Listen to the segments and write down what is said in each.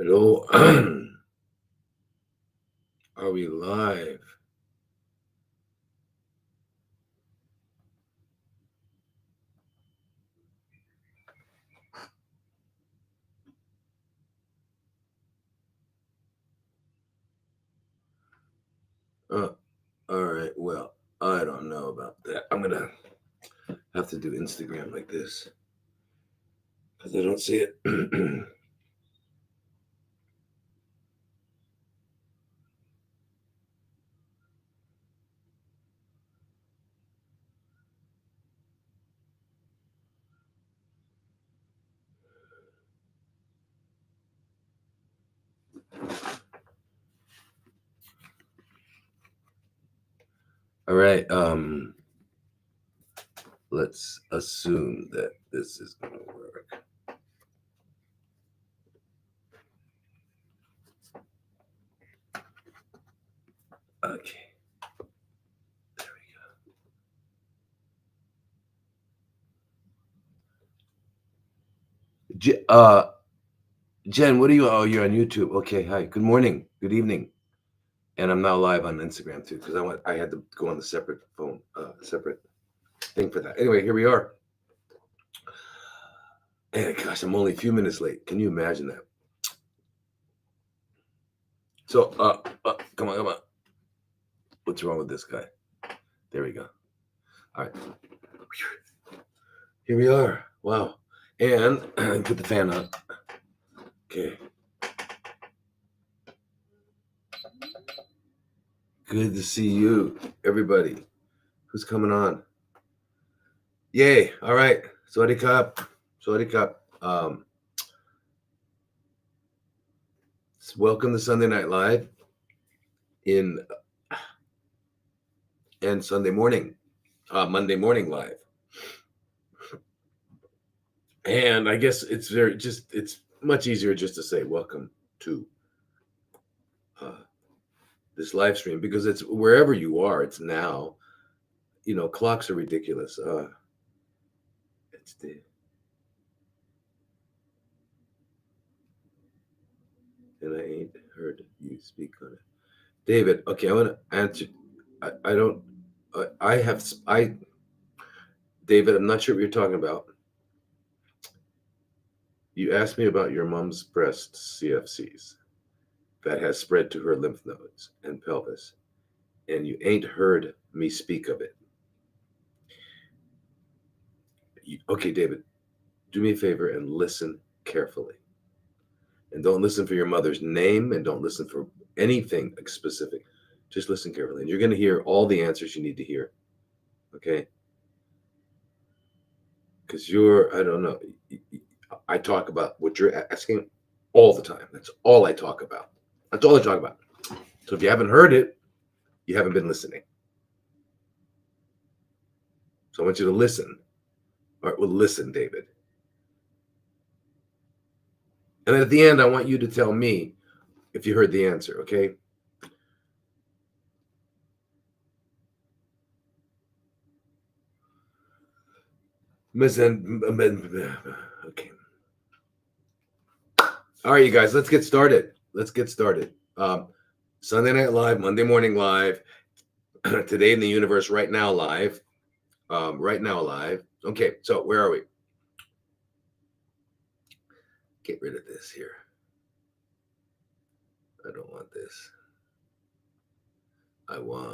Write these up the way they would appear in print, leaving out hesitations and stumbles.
Hello. Are we live? Uh, all right. Well, I don't know about that. I'm going to have to do Instagram like this because I don't see it. All right. Let's assume that this is going to work. Okay. There we go. Jen, what are you? Oh, you're on YouTube. Okay. Hi. Good morning. Good evening. And I'm now live on Instagram too because I had to go on the separate phone, separate thing for that. Anyway, here we are. And gosh, I'm only a few minutes late. Can you imagine that? So, come on. What's wrong with this guy? There we go. All right. Here we are. Wow. And put the fan on. Okay. Good to see you, everybody. Who's coming on? Yay. All right. Sawadi Cup. Welcome to Sunday Night Live and Sunday morning, Monday morning live. And I guess it's much easier just to say welcome to this live stream because it's wherever you are, it's now. Clocks are ridiculous. It's the and I ain't heard you speak on it. David, okay, I want to answer. I don't. David, I'm not sure what you're talking about. You asked me about your mom's breast CFCs that has spread to her lymph nodes and pelvis, and you ain't heard me speak of it. Okay, David, do me a favor and listen carefully. And don't listen for your mother's name and don't listen for anything specific. Just listen carefully. And you're going to hear all the answers you need to hear. Okay? Because I don't know. I talk about what you're asking all the time. That's all I talk about. So if you haven't heard it, you haven't been listening. So I want you to listen. All right, well, listen, David. And at the end, I want you to tell me if you heard the answer, okay? Okay. All right, you guys, let's get started. Sunday Night Live, Monday Morning Live, Today in the Universe, Right Now Live. Okay, so where are we? Get rid of this here. I don't want this. Come on.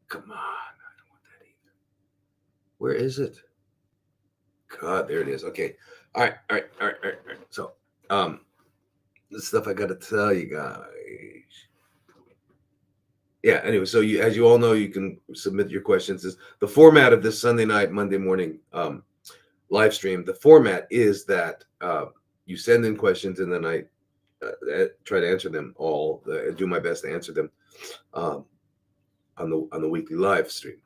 I don't want that either. Where is it? God, there it is. Okay. All right. So, this stuff I got to tell you guys. Yeah, anyway, so as you all know, you can submit your questions. The format of this Sunday night, Monday morning live stream. The format is that you send in questions and then I try to answer them all. Do my best to answer them on the weekly live stream.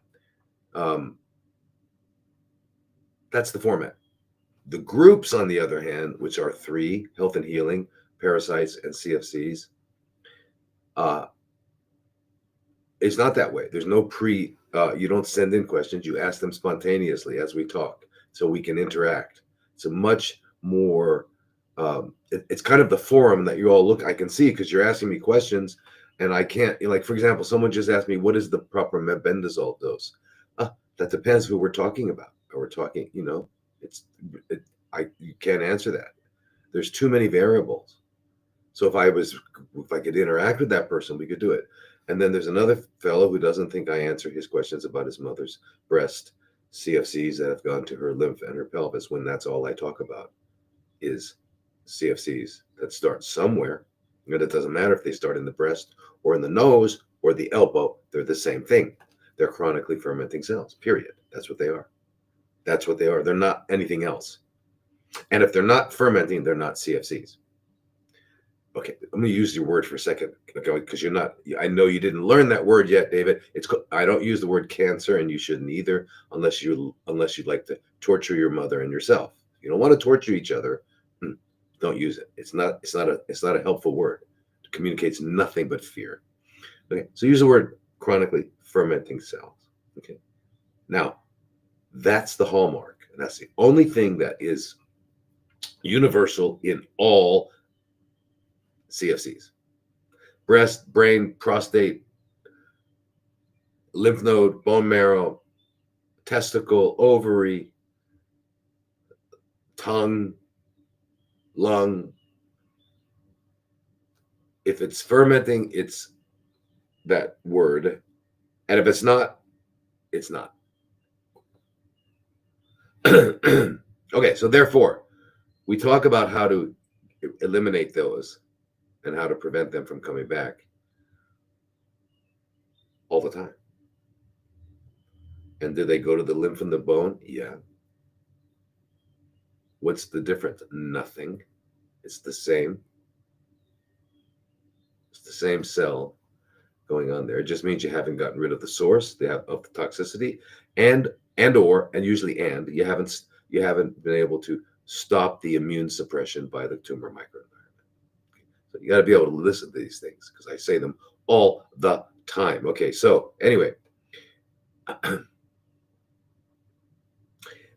That's the format. The groups, on the other hand, which are 3: health and healing, parasites, and CFCs, it's not that way. There's no you don't send in questions. You ask them spontaneously as we talk so we can interact. It's a much more it's kind of the forum that you all look. I can see because you're asking me questions, and I can't. Like for example, someone just asked me, "What is the proper mebendazole dose?" That depends who we're talking about. Or we're talking, it's it, you can't answer that. There's too many variables. So if I could interact with that person, we could do it. And then there's another fellow who doesn't think I answer his questions about his mother's breast CFCs that have gone to her lymph and her pelvis when that's all I talk about is CFCs that start somewhere. And it doesn't matter if they start in the breast or in the nose or the elbow, they're the same thing. They're chronically fermenting cells, period. That's what they are. That's what they are. They're not anything else. And if they're not fermenting, they're not CFCs. Okay, let me use your word for a second, because you're not. I know you didn't learn that word yet, David. I don't use the word cancer, and you shouldn't either, unless you'd like to torture your mother and yourself. If you don't want to torture each other, don't use it. It's not a helpful word. It communicates nothing but fear. Okay, so use the word chronically fermenting cells. Okay, now that's the hallmark, and that's the only thing that is universal in all CFCs: breast, brain, prostate, lymph node, bone marrow, testicle, ovary, tongue, lung. If it's fermenting, it's that word. And if it's not, it's not. Okay, so therefore, we talk about how to eliminate those and how to prevent them from coming back all the time. And do they go to the lymph and the bone? Yeah. What's the difference? Nothing. It's the same. It's the same cell going on there. It just means you haven't gotten rid of the source of the toxicity, and usually you haven't been able to stop the immune suppression by the tumor microenvironment. So you got to be able to listen to these things because I say them all the time. Okay, so anyway,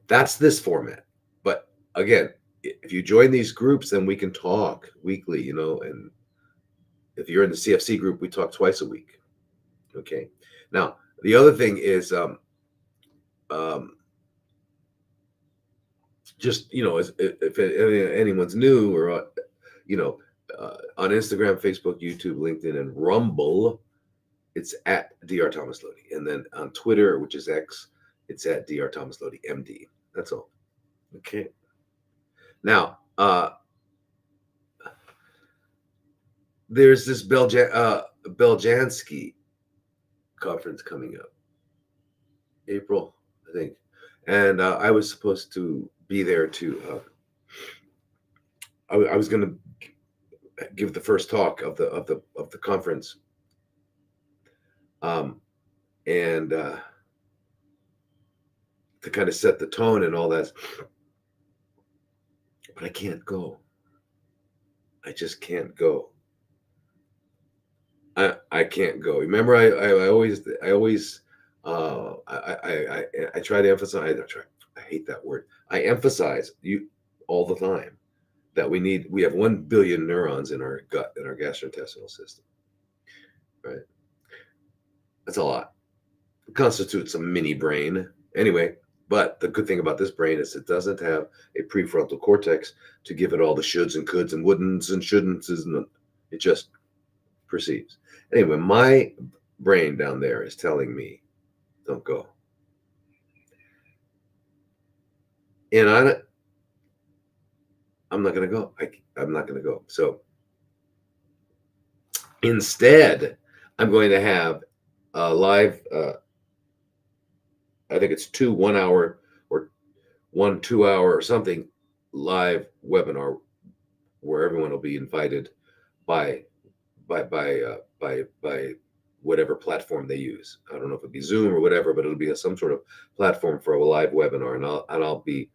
that's this format. But again, if you join these groups, then we can talk weekly, and if you're in the CFC group, we talk twice a week. Okay. Now, the other thing is, just, if anyone's new or, on Instagram, Facebook, YouTube, LinkedIn, and Rumble, it's at Dr. Thomas Lodi. And then on Twitter, which is X, it's at Dr. Thomas Lodi, MD. That's all. Okay. Now, there's this Beljanski conference coming up, April, I think, and I was supposed to be there to. I was going to give the first talk of the conference, and to kind of set the tone and all that. But I can't go. I just can't go. I can't go. Remember, I always I try to emphasize. I hate that word. I emphasize you all the time that we have 1 billion neurons in our gut, in our gastrointestinal system. Right? That's a lot. It constitutes a mini brain. Anyway, but the good thing about this brain is it doesn't have a prefrontal cortex to give it all the shoulds and coulds and wouldn'ts and shouldn'ts. It just perceives. Anyway, my brain down there is telling me, don't go. And I'm not going to go. I'm not going to go. So instead, I'm going to have a live, I think it's 2 1-hour or 1 2-hour or something live webinar where everyone will be invited by whatever platform they use. I don't know if it'll be Zoom or whatever, but it'll be some sort of platform for a live webinar, and I'll be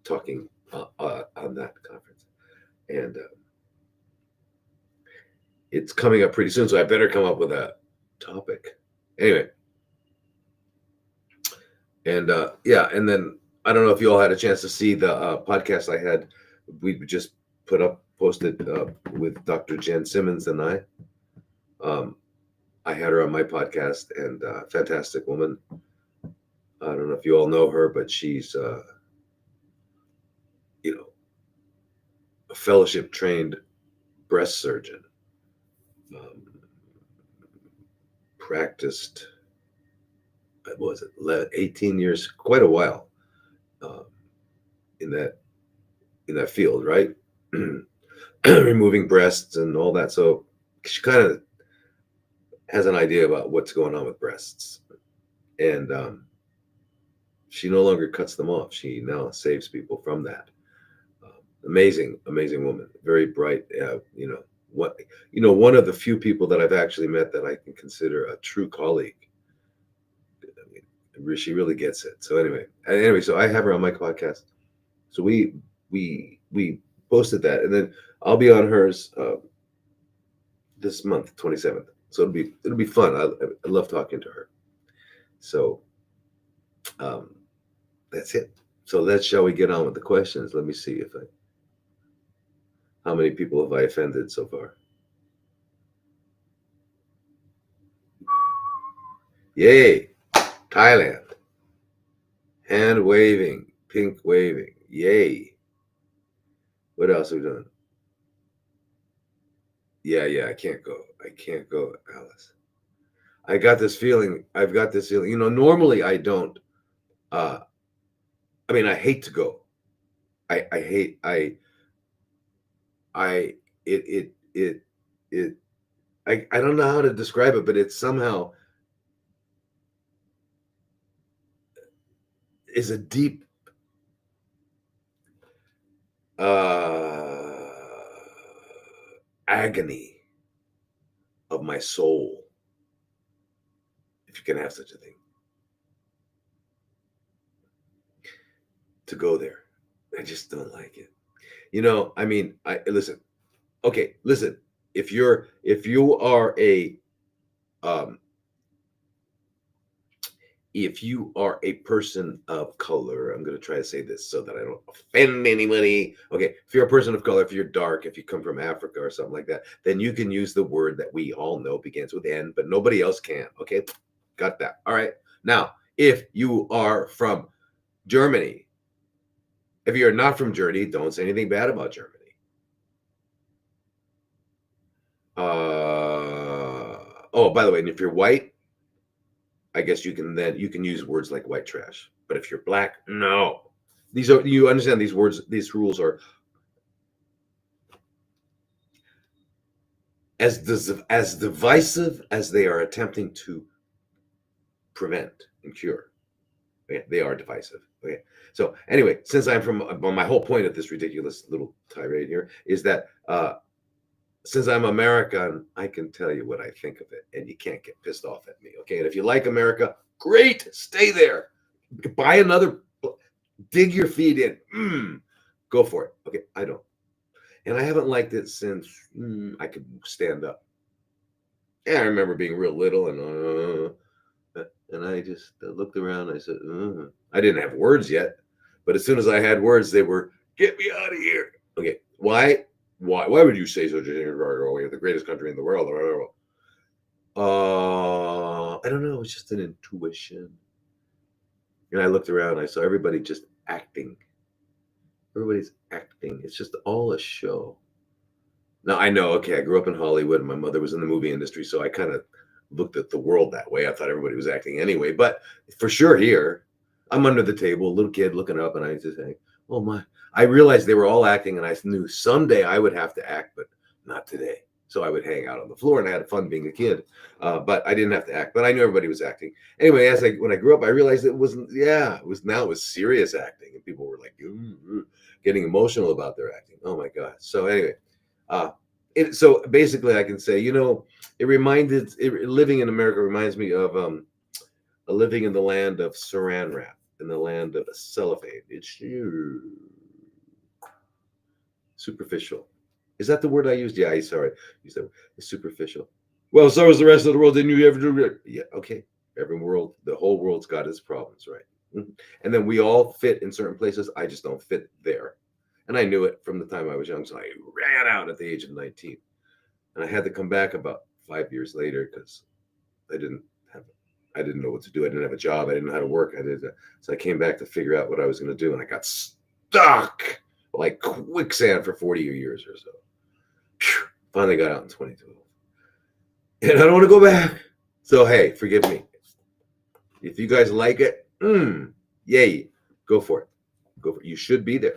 talking on that conference, and it's coming up pretty soon, so I better come up with a topic. Anyway, and and then I don't know if you all had a chance to see the podcast I had. We just posted with Dr. Jen Simmons and I. I had her on my podcast, and fantastic woman. I don't know if you all know her, but she's you know, a fellowship trained breast surgeon. Practiced, what was it, 18 years, quite a while, um, in that field, right? Removing breasts and all that. So she kind of has an idea about what's going on with breasts, and she no longer cuts them off. She now saves people from that. Amazing, amazing woman, very bright. One of the few people that I've actually met that I can consider a true colleague. I mean, she really gets it. So anyway, so I have her on my podcast. So we posted that, and then I'll be on hers this month, 27th. So it'll be fun. I love talking to her. So that's it. So shall we get on with the questions? Let me see how many people have I offended so far? Yay, Thailand. Hand waving, pink waving. Yay. What else are we doing? Yeah, I can't go, Alice. I've got this feeling. Normally I don't. I hate to go. I hate. I don't know how to describe it, but it somehow is a deep agony of my soul, if you can have such a thing, to go there. I just don't like it. I listen. Okay, listen. If you are a person of color, I'm going to try to say this so that I don't offend anybody. Okay, if you're a person of color, if you're dark, if you come from Africa or something like that, then you can use the word that we all know begins with N, but nobody else can. Okay, got that. All right. Now, if you are from Germany, if you're not from Germany, don't say anything bad about Germany. By the way, and if you're white, I guess you can use words like white trash. But if you're black, no. You understand these words, these rules are as divisive as they are attempting to prevent and cure. Okay, they are divisive. Okay. So anyway, since I'm my whole point of this ridiculous little tirade here is that since I'm American, I can tell you what I think of it, and you can't get pissed off at me. Okay. And if you like America, great, stay there. Buy another, dig your feet in. Go for it. Okay. I don't. And I haven't liked it since I could stand up. Yeah, I remember being real little, and I just looked around. I said, I didn't have words yet, but as soon as I had words, they were, get me out of here. Okay. Why would you say such a thing? We're the greatest country in the world. I don't know. It's just an intuition. And I looked around. I saw everybody just acting. Everybody's acting. It's just all a show. Now, I know, okay, I grew up in Hollywood and my mother was in the movie industry, so I kind of looked at the world that way. I thought everybody was acting anyway. But for sure here, I'm under the table, a little kid looking up, and I just say, oh my. I realized they were all acting, and I knew someday I would have to act, but not today. So I would hang out on the floor, and I had fun being a kid. But I didn't have to act. But I knew everybody was acting. Anyway, when I grew up, I realized it wasn't, it was serious acting. And people were like, getting emotional about their acting. Oh my God. So anyway, so basically I can say, living in America reminds me of living in the land of saran wrap, in the land of cellophane. It's superficial. Is that the word I used? Yeah, sorry. Use that. It's superficial. Well, so is the rest of the world. Didn't you ever do it? Yeah, okay. The whole world's got its problems, right? And then we all fit in certain places. I just don't fit there. And I knew it from the time I was young. So I ran out at the age of 19. And I had to come back about 5 years later because I didn't I didn't know what to do. I didn't have a job. I didn't know how to work. So I came back to figure out what I was going to do. And I got stuck like quicksand for 40 years or so. Phew, finally got out in 2012. And I don't want to go back. So, hey, forgive me. If you guys like it, yay, go for it. Go for it. You should be there.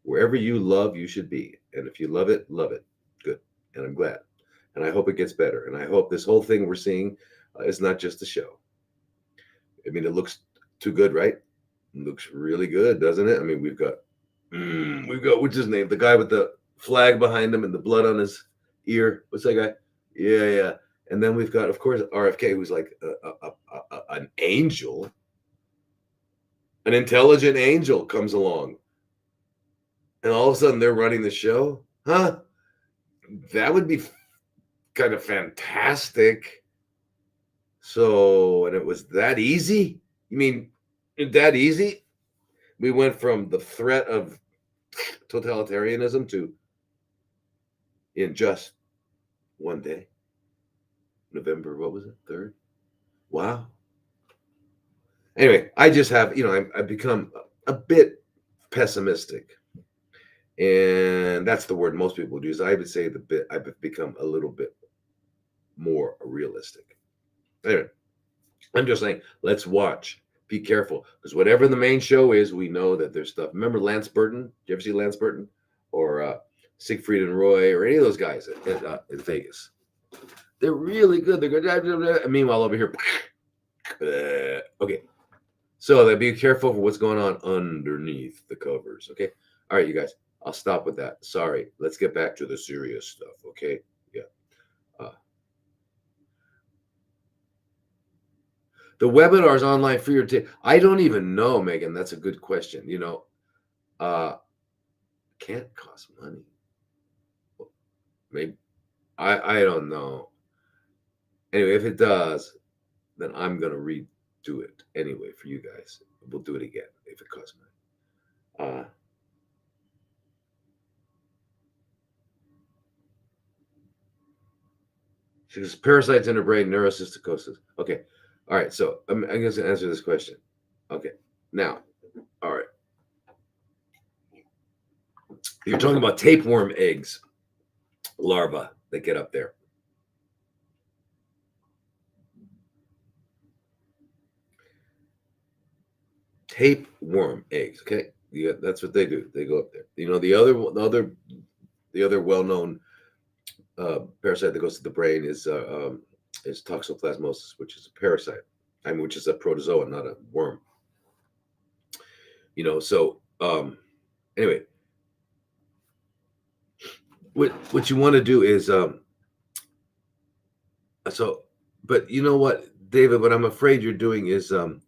Wherever you love, you should be. And if you love it, love it. Good. And I'm glad. And I hope it gets better. And I hope this whole thing we're seeing is not just a show. I mean, it looks too good, right? It looks really good, doesn't it? I mean, we've got, what's his name? The guy with the flag behind him and the blood on his ear. What's that guy? Yeah. And then we've got, of course, RFK, who's like an angel. An intelligent angel comes along. And all of a sudden they're running the show? Huh? That would be kind of fantastic. So, and it was that easy? You mean that easy? We went from the threat of totalitarianism to in just one day. November, what was it? 3rd? Wow. Anyway, I just have, I've become a bit pessimistic. And that's the word most people use. I would say I've become a little bit more realistic. Anyway, I'm just saying, let's watch. Be careful. Because whatever the main show is, we know that there's stuff. Remember Lance Burton? Did you ever see Lance Burton? Or Siegfried and Roy, or any of those guys in Vegas? They're really good. They're good. And meanwhile, over here, okay. So be careful for what's going on underneath the covers. Okay. All right, you guys. I'll stop with that. Sorry. Let's get back to the serious stuff. Okay. Yeah. The webinar is online for your take. I don't even know, Megan. That's a good question. Can't cost money. Maybe I don't know. Anyway, if it does, then I'm gonna redo it anyway for you guys. We'll do it again if it costs money. Because parasites in the brain, neurocysticosis. Okay. All right. So I'm going to answer this question. Okay. Now, all right. You're talking about tapeworm eggs, larvae that get up there. Tapeworm eggs. Okay. Yeah, that's what they do. They go up there. The other well-known parasite that goes to the brain is toxoplasmosis, which is a parasite. Which is a protozoa, not a worm. So anyway, what you want to do is but you know what, David, what I'm afraid you're doing is and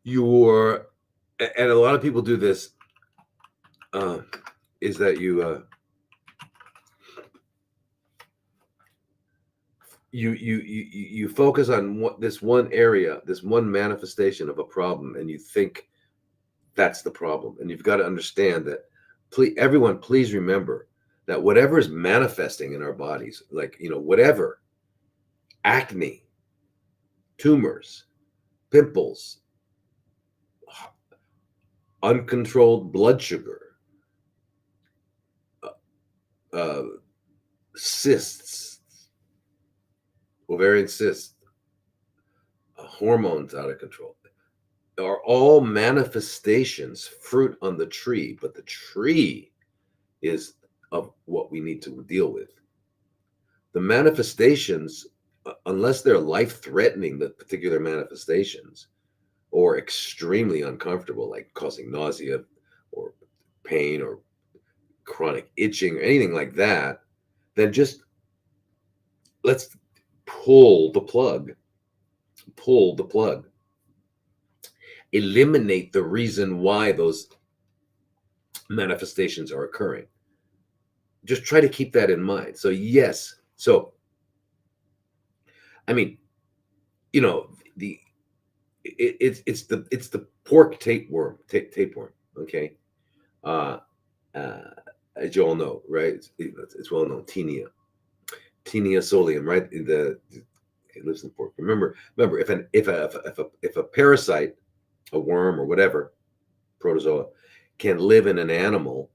a lot of people do this, is that you focus on this one area, this one manifestation of a problem, and you think that's the problem. And you've got to understand that, everyone, please remember that whatever is manifesting in our bodies, like, whatever, acne, tumors, pimples, uncontrolled blood sugar, cysts, ovarian cysts, hormones out of control, are all manifestations, fruit on the tree, but the tree is of what we need to deal with. The manifestations, unless they're life-threatening, the particular manifestations, or extremely uncomfortable, like causing nausea or pain or chronic itching or anything like that, then just let's pull the plug. Eliminate the reason why those manifestations are occurring. Just try to keep that in mind. So yes. So, I mean, it's the pork tapeworm. Okay, uh, uh, as you all know, right? It's well known. Tinea solium, right? It lives in pork. Remember, if a parasite, a worm or whatever, protozoa, can live in an animal,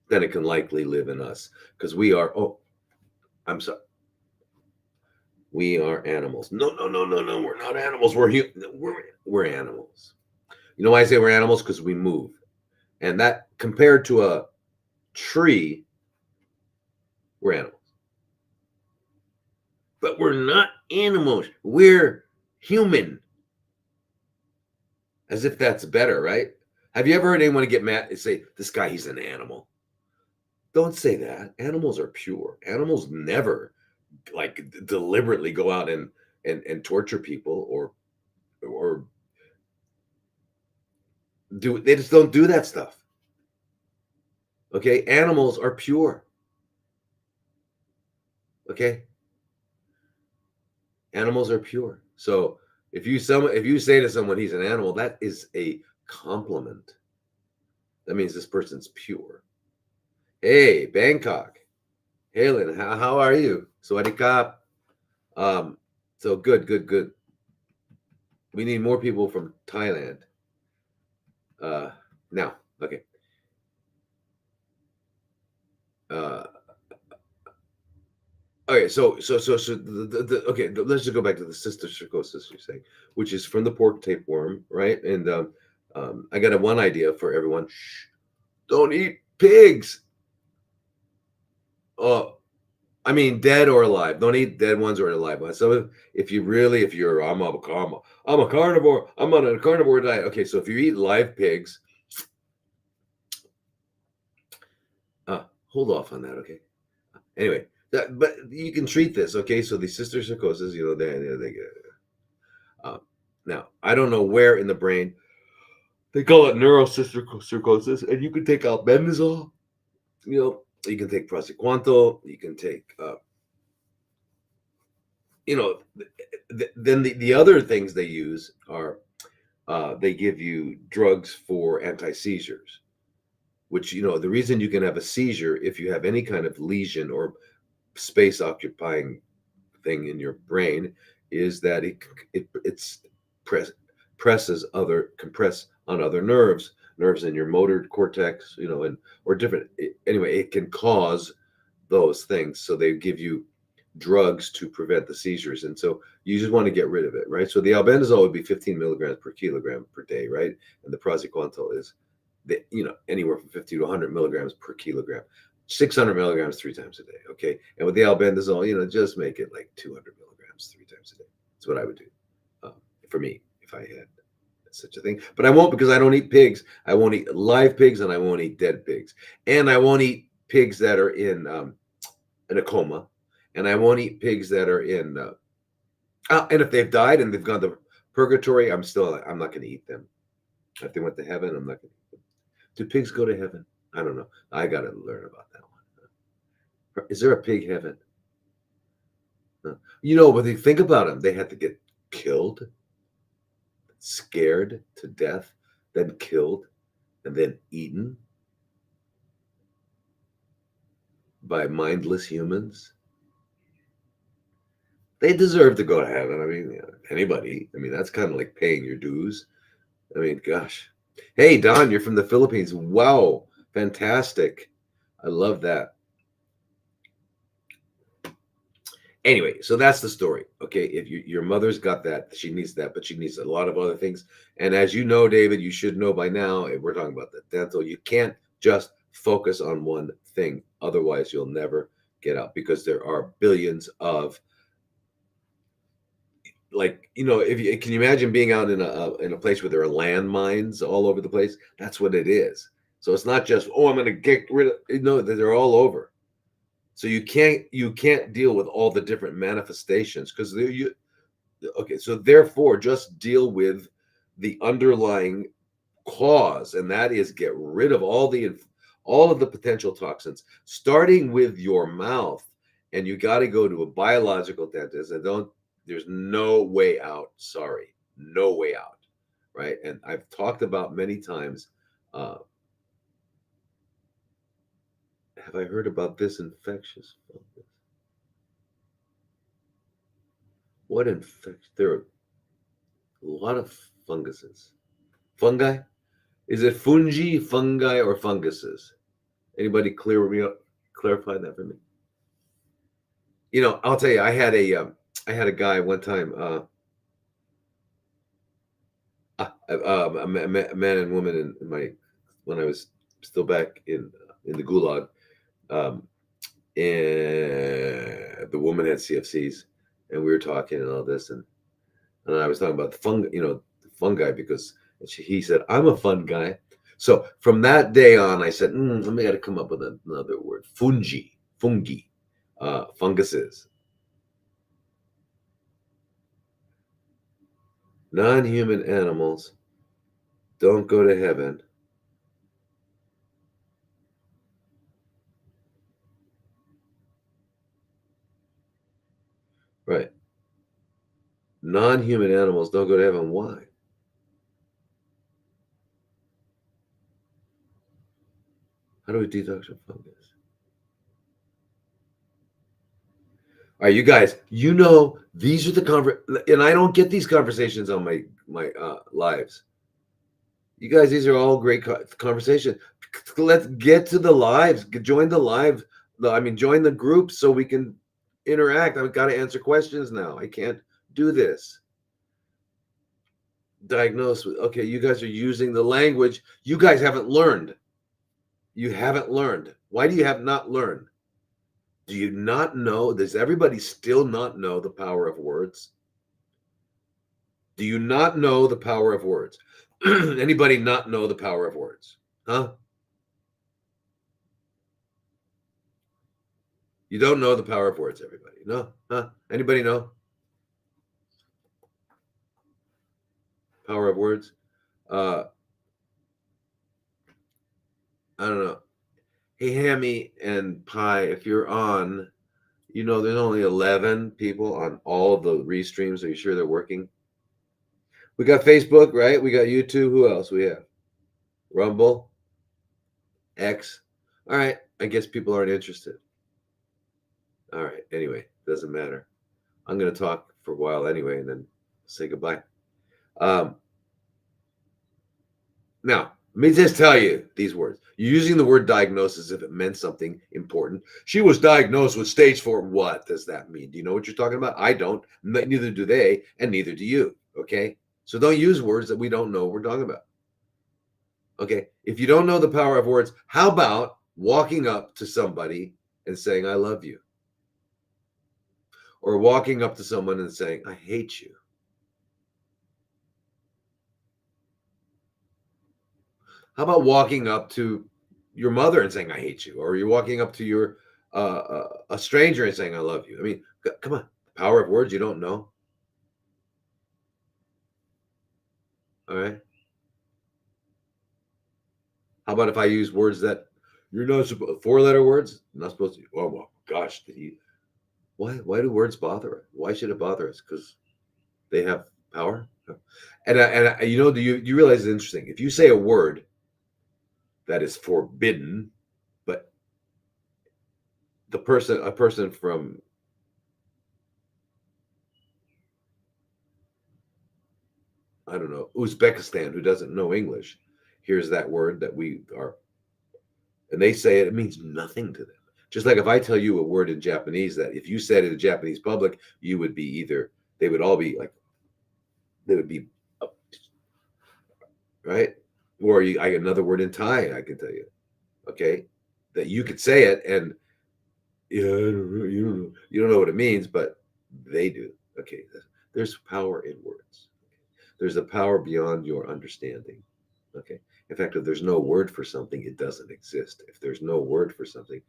then it can likely live in us because we are. Oh, I'm sorry. We are animals. No, no, no, no, no. We're not animals. We're animals. You know why I say we're animals? Because we move, and that compared to a tree, we're animals. But we're not animals. We're human. As if that's better, right? Have you ever heard anyone get mad and say, "This guy, he's an animal"? Don't say that. Animals are pure. Animals never like deliberately go out and torture people or do they just don't do that stuff. Okay? Animals are pure. Okay? Animals are pure. So if you say to someone he's an animal, that is a compliment. That means this person's pure. Hey, Bangkok. Halen, how are you? Sawadee Kap. So good. We need more people from Thailand. Uh, now, okay. Uh, okay, let's just go back to the cysticercosis you're saying, which is from the pork tapeworm, right? And I got one idea for everyone. Shh, don't eat pigs. Uh, I mean, dead or alive. Don't eat dead ones or alive ones. So if you're, I'm a carnivore. I'm on a carnivore diet. Okay, so if you eat live pigs, hold off on that. Okay. Anyway, but you can treat this. Okay, so the cysticercosis, they get. Uh, Now, I don't know where in the brain they call it neurocysticercosis, and you can take albendazole. You can take praziquantel. You can take, then the other things they use are they give you drugs for anti seizures, which the reason you can have a seizure if you have any kind of lesion or space occupying thing in your brain is that it's press compress on other nerves in your motor cortex, and or different. Anyway, it can cause those things. So they give you drugs to prevent the seizures, and so you just want to get rid of it, right? So the albendazole would be 15 milligrams per kilogram per day, right? And the praziquantel is anywhere from 50 to 100 milligrams per kilogram. 600 milligrams 3 times a day. Okay. And with the albendazole, just make it like 200 milligrams 3 times a day. That's what I would do for me if I had such a thing. But I won't because I don't eat pigs. I won't eat live pigs and I won't eat dead pigs. And I won't eat pigs that are in a coma. And I won't eat pigs that are in, and if they've died and they've gone to purgatory, I'm not going to eat them. If they went to heaven, I'm not going to eat them. Do pigs go to heaven? I don't know. I got to learn about that one. Is there a pig heaven? But you think about them, they had to get killed, scared to death, then killed, and then eaten by mindless humans. They deserve to go to heaven. I mean, anybody. I mean, that's kind of like paying your dues. I mean, gosh. Hey, Don, you're from the Philippines. Wow, fantastic. I love that. Anyway, so that's the story. Okay, if your mother's got that, she needs that, but she needs a lot of other things. And as you know, David, you should know by now, if we're talking about the dental, you can't just focus on one thing. Otherwise, you'll never get out because there are billions of if you can you imagine being out in a place where there are landmines all over the place. That's what it is. So it's not just I'm going to get rid of they're all over. So you can't deal with all the different manifestations because so therefore just deal with the underlying cause, and that is get rid of all of the potential toxins, starting with your mouth. And you got to go to a biological dentist, and there's no way out. Sorry. no way out, right? And I've talked about many times. Have I heard about this infectious fungus? What infection? There are a lot of funguses. Fungi? Is it fungi, or funguses? Anybody clear me up? Clarify that for me. I'll tell you, I had a guy one time, a man and woman in my when I was still back in the gulag, um, and the woman had CFCs, and we were talking and all this, and I was talking about the fungi because he said I'm a fun guy. So from that day on, I said, I got to come up with another word: fungi, funguses. Non-human animals don't go to heaven. Right. Non-human animals don't go to heaven. Why? How do we detox from fungus? All right, you guys, these are and I don't get these conversations on my lives. You guys, these are all great conversations. Let's get to the lives. Join the live. I mean, join the group so we can interact. I've got to answer questions now. I can't do this. Diagnose with. Okay, you guys are using the language. You guys haven't learned. You haven't learned. Why do you have not learned? Do you not know? Does everybody still not know the power of words? Do you not know the power of words? Anybody not know the power of words? Huh? You don't know the power of words, everybody. No? Huh? Anybody know? Power of words? Uh, I don't know. Hey, Hammy and Pi, if you're on, there's only 11 people on all of the restreams. Are you sure they're working? We got Facebook, right? We got YouTube. Who else we have? Rumble, X. All right. I guess people aren't interested. All right. Anyway, doesn't matter. I'm going to talk for a while anyway and then say goodbye. Now, let me just tell you these words. You're using the word diagnosis as if it meant something important. She was diagnosed with stage 4. What does that mean? Do you know what you're talking about? I don't. Neither do they, and neither do you. Okay? So don't use words that we don't know what we're talking about. Okay? If you don't know the power of words, how about walking up to somebody and saying, I love you? Or walking up to someone and saying, I hate you? How about walking up to your mother and saying, I hate you? Or you're walking up to your a stranger and saying, I love you? I mean, come on. The power of words you don't know. All right. How about if I use words that you're not supposed 4-letter words? Not supposed to. Oh, well, gosh, why do words bother us? Why should it bother us? Because they have power. And do you realize it's interesting? If you say a word that is forbidden, but a person from I don't know, Uzbekistan who doesn't know English hears that word that we are, and they say it means nothing to them. Just like if I tell you a word in Japanese that if you said it in Japanese public, you would be they would all be like, they would be, right? Or another word in Thai, I can tell you, okay, that you could say it and yeah, you don't know what it means, but they do. Okay, there's power in words. There's a power beyond your understanding. Okay. In fact, if there's no word for something, it doesn't exist. If there's no word for something,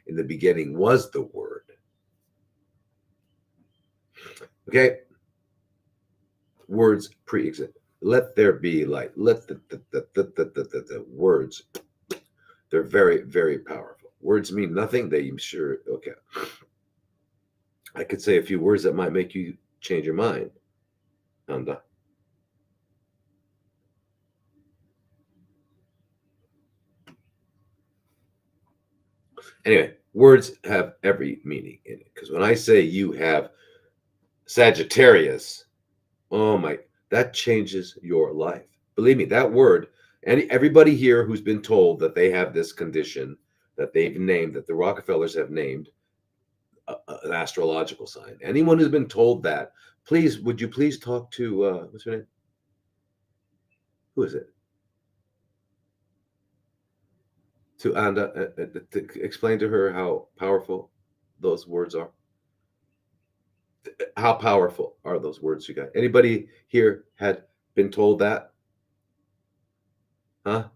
in the beginning was the word. Okay. Words pre-exist. Let there be light. Let the words. They're very, very powerful. Words mean nothing. They sure okay. I could say a few words that might make you change your mind. Anyway, words have every meaning in it. Because when I say you have Sagittarius, oh my, that changes your life. Believe me, that word, and everybody here who's been told that they have this condition that they've named, that the Rockefellers have named an astrological sign. Anyone who's been told that, please, would you please talk to, what's her name? Who is it? To Anda, to explain to her how powerful those words are. How powerful are those words, you guys? Anybody here had been told that? Huh?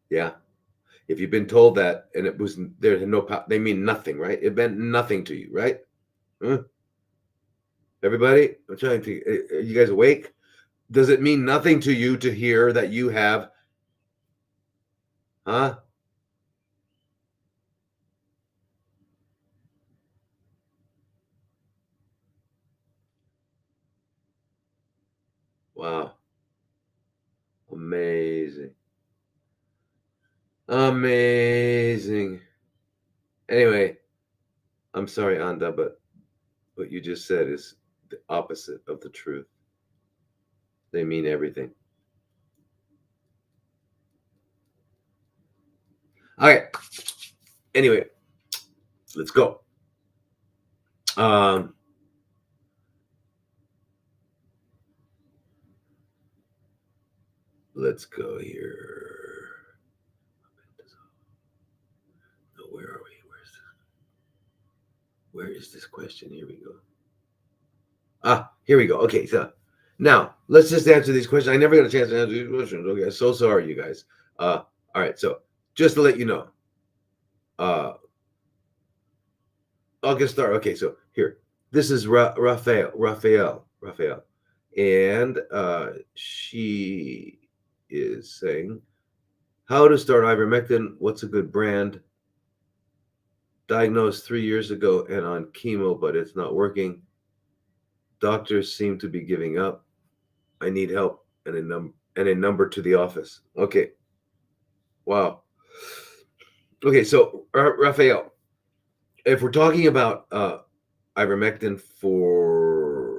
Yeah. If you've been told that and it was there had no power, they mean nothing, right? It meant nothing to you, right? Huh? Everybody, I'm trying to. Are you guys awake? Does it mean nothing to you to hear that you have? Huh? Wow. Amazing. Amazing. Anyway, I'm sorry, Anda, but what you just said is the opposite of the truth. They mean everything. All right. Anyway, let's go. Um, let's go here. No, where are we? Where is this question? Here we go. Here we go. Okay, so now let's just answer these questions. I never got a chance to answer these questions. Okay, so sorry, you guys. All right, so just to let you know, uh, I'll get started. Okay, so here, this is Raphael, and she is saying how to start ivermectin. What's a good brand? Diagnosed 3 years ago and on chemo, but it's not working. Doctors seem to be giving up. I need help and a number to the office. Okay. Wow. Okay, so Raphael, if we're talking about ivermectin for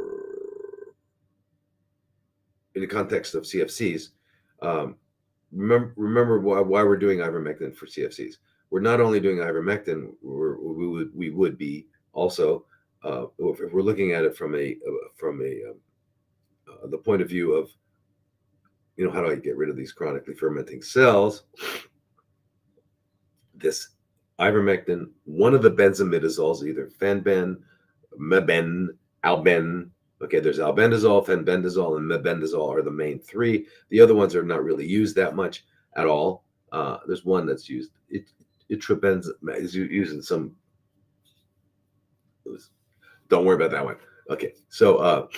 in the context of CFCs, um, remember why we're doing ivermectin for CFCs. We're not only doing ivermectin, we would be also if we're looking at it from the point of view of how do I get rid of these chronically fermenting cells? This ivermectin, one of the benzimidazoles, either fenben, meben, alben. Okay, there's albendazole, fenbendazole, and mebendazole are the main three. The other ones are not really used that much at all. There's one that's used. Itrabenz is used in some. Don't worry about that one. Okay, so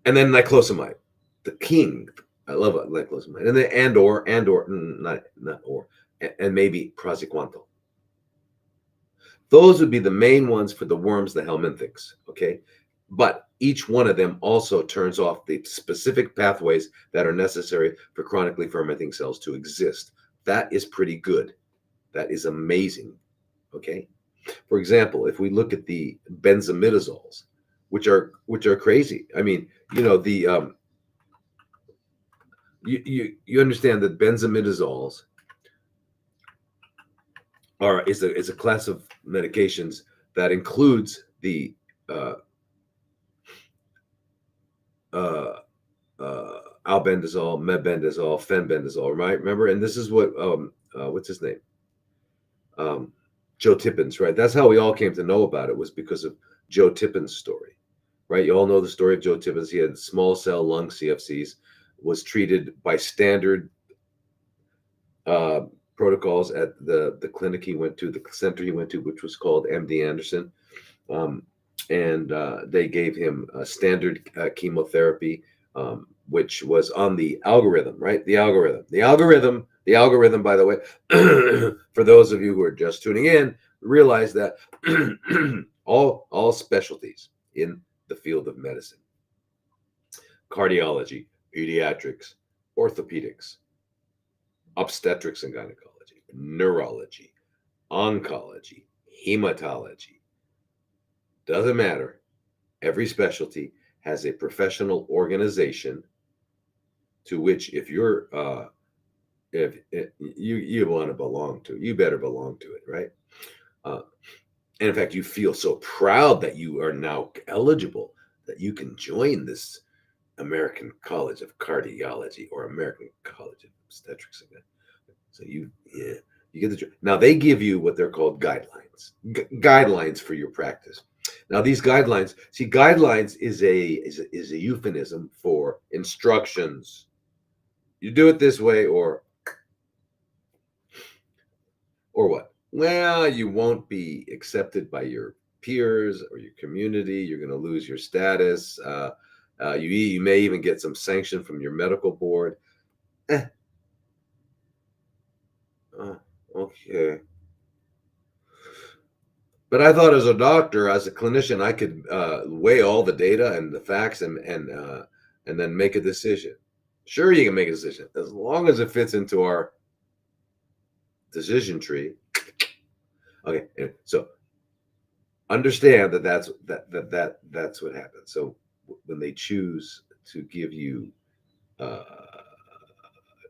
and then niclosamide, the king. I love niclosamide, and then not or, and maybe praziquantel. Those would be the main ones for the worms, the helminthics. Okay, but each one of them also turns off the specific pathways that are necessary for chronically fermenting cells to exist. That is pretty good. That is amazing. Okay. For example, if we look at the benzimidazoles, which are crazy. I mean, the you understand that benzimidazoles is a class of medications that includes the albendazole, mebendazole, fenbendazole, right? Remember, and this is what what's his name? Joe Tippins, right? That's how we all came to know about it, was because of Joe Tippins' story, right? You all know the story of Joe Tippins. He had small cell lung CFCs, was treated by standard protocols at the clinic he went to, the center he went to, which was called MD Anderson. And they gave him a standard chemotherapy, which was on the algorithm, right? The algorithm, by the way, for those of you who are just tuning in, realize that all specialties in the field of medicine, cardiology, pediatrics, orthopedics, obstetrics and gynecology, neurology, oncology, hematology. Doesn't matter. Every specialty has a professional organization to which, if you want to belong to, you better belong to it, right? Uh, and in fact, you feel so proud that you are now eligible, that you can join this American College of Cardiology or American College of Obstetrics. So yeah, you get the now they give you what they're called guidelines, guidelines for your practice. Now these guidelines, see, guidelines is a euphemism for instructions. You do it this way, or what? Well, you won't be accepted by your peers or your community. You're going to lose your status. You may even get some sanction from your medical board. Eh, okay. But I thought as a doctor, as a clinician, I could weigh all the data and the facts and then make a decision. Sure, you can make a decision as long as it fits into our decision tree. Okay, so understand that's what happens. So when they choose to give you uh,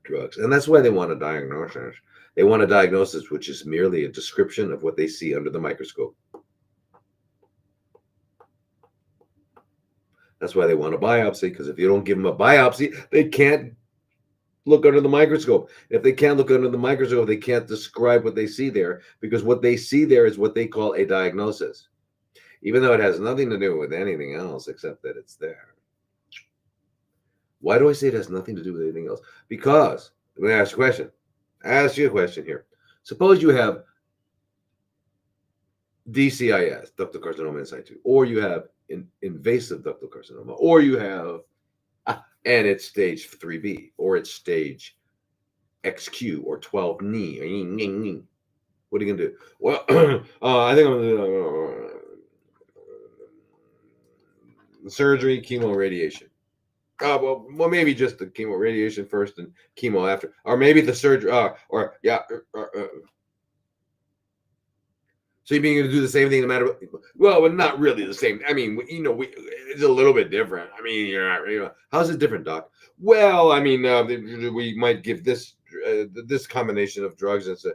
drugs, and that's why they want a diagnosis. They want a diagnosis which is merely a description of what they see under the microscope. That's why they want a biopsy, because if you don't give them a biopsy, they can't look under the microscope. If they can't look under the microscope, they can't describe what they see there, because what they see there is what they call a diagnosis, even though it has nothing to do with anything else except that it's there. Why do I say it has nothing to do with anything else? Because, let me ask you a question. Ask you a question here. Suppose you have DCIS, ductal carcinoma in situ, or you have invasive ductal carcinoma, or you have, and it's stage 3B, or it's stage XQ or 12 knee. What are you gonna do? Well, I think I'm gonna do surgery, chemo, radiation. Well, maybe just the chemo, radiation first, and chemo after, or maybe the surgery, or yeah. So you're going to do the same thing no matter what? Well, not really the same. I mean, it's a little bit different. I mean, how's it different, doc? Well, I mean, we might give this combination of drugs and say,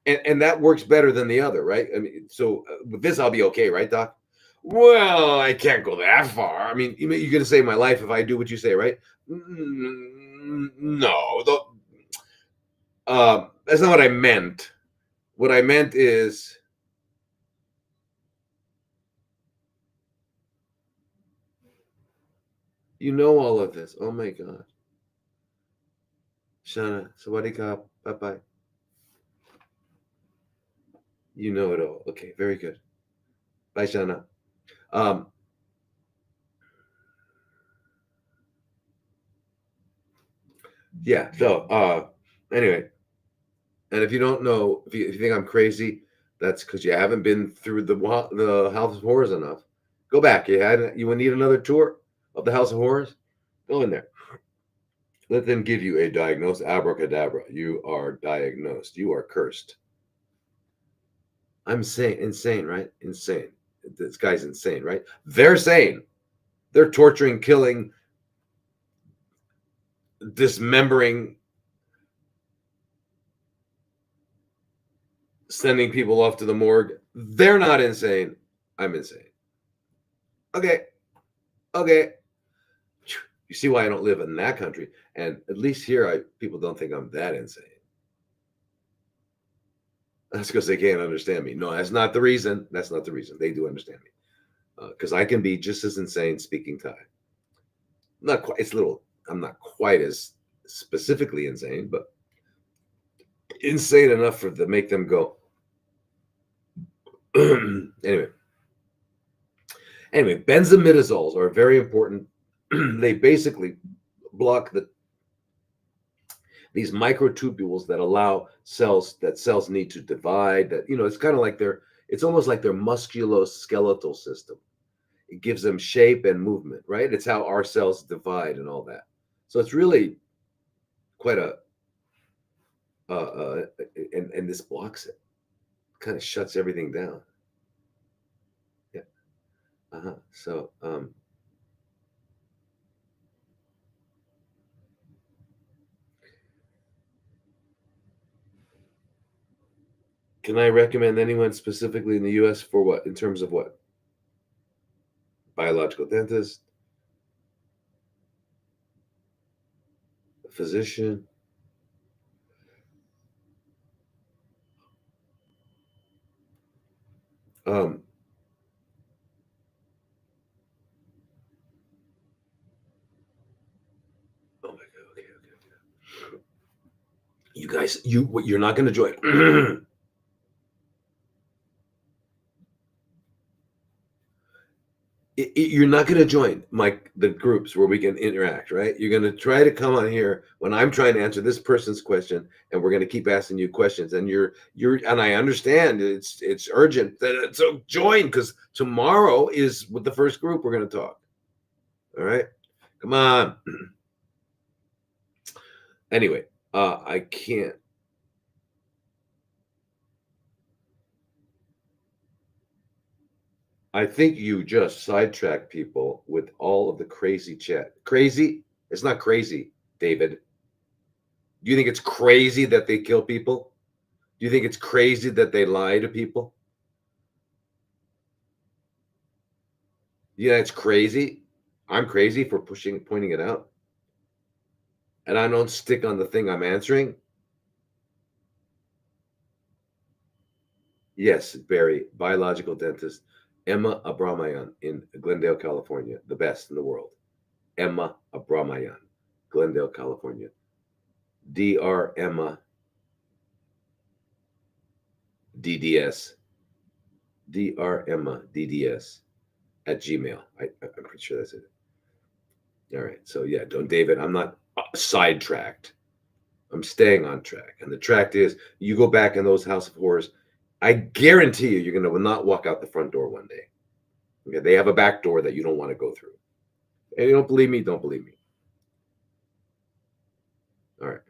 and that works better than the other, right? I mean, so with this, I'll be okay, right, doc? Well, I can't go that far. I mean, you're going to save my life if I do what you say, right? No, that's not what I meant. What I meant is, you know all of this. Oh my God. Shana, sawadee bye bye. You know it all. Okay, very good. Bye, Shana. Yeah, so anyway, and if you don't know, if you think I'm crazy, that's because you haven't been through the House of Horrors enough. Go back. You would need another tour of the House of Horrors? Go in there. Let them give you a diagnosis. Abracadabra. You are diagnosed. You are cursed. I'm insane, right? Insane. This guy's insane, right? They're sane. They're torturing, killing, dismembering, sending people off to the morgue. They're not insane. I'm insane. Okay. You see why I don't live in that country. And at least here, people don't think I'm that insane. That's because they can't understand me. No, that's not the reason. That's not the reason. They do understand me. Because I can be just as insane speaking Thai. Not quite. I'm not quite as specifically insane, but insane enough to make them go. Anyway, benzimidazoles are very important. They basically block these microtubules that allow cells need to divide. That it's kind of like it's almost like their musculoskeletal system. It gives them shape and movement, right? It's how our cells divide and all that. So it's really quite a and this blocks it, kind of shuts everything down. Yeah. So, can I recommend anyone specifically in the U.S. for what? In terms of what? Biological dentist, physician. Um, oh my God. Okay, okay, okay. You guys, you're not going to join. You're not going to join the groups where we can interact, right? You're going to try to come on here when I'm trying to answer this person's question, and we're going to keep asking you questions. And and I understand it's urgent. So join, because tomorrow is with the first group we're going to talk. All right, come on. Anyway, I can't. I think you just sidetrack people with all of the crazy chat. Crazy? It's not crazy, David. Do you think it's crazy that they kill people? Do you think it's crazy that they lie to people? Yeah, it's crazy. I'm crazy for pointing it out. And I don't stick on the thing I'm answering. Yes, Barry, biological dentist, Emma Abramayan in Glendale, California, the best in the world. Emma Abramayan, Glendale, California. Dr. Emma DDS. Dr. Emma DDS at Gmail. I'm pretty sure that's it. All right. So yeah, don't David. I'm not sidetracked. I'm staying on track. And the track is you go back in those House of Horrors. I guarantee you, you're going to not walk out the front door one day. Okay. They have a back door that you don't want to go through. And you don't believe me? Don't believe me. All right.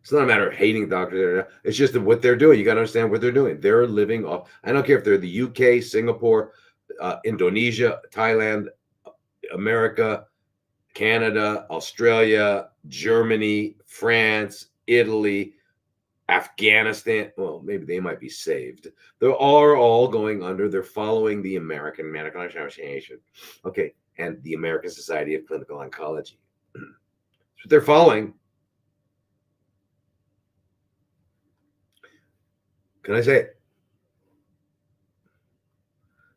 It's not a matter of hating doctors. It's just that what they're doing. You got to understand what they're doing. They're living off. I don't care if they're the UK, Singapore, Indonesia, Thailand, America, Canada, Australia, Germany, France, Italy, Afghanistan. Well, maybe they might be saved. They are all going under. They're following the American Medical Association, okay, and the American Society of Clinical Oncology. That's what they're following. Can I say it?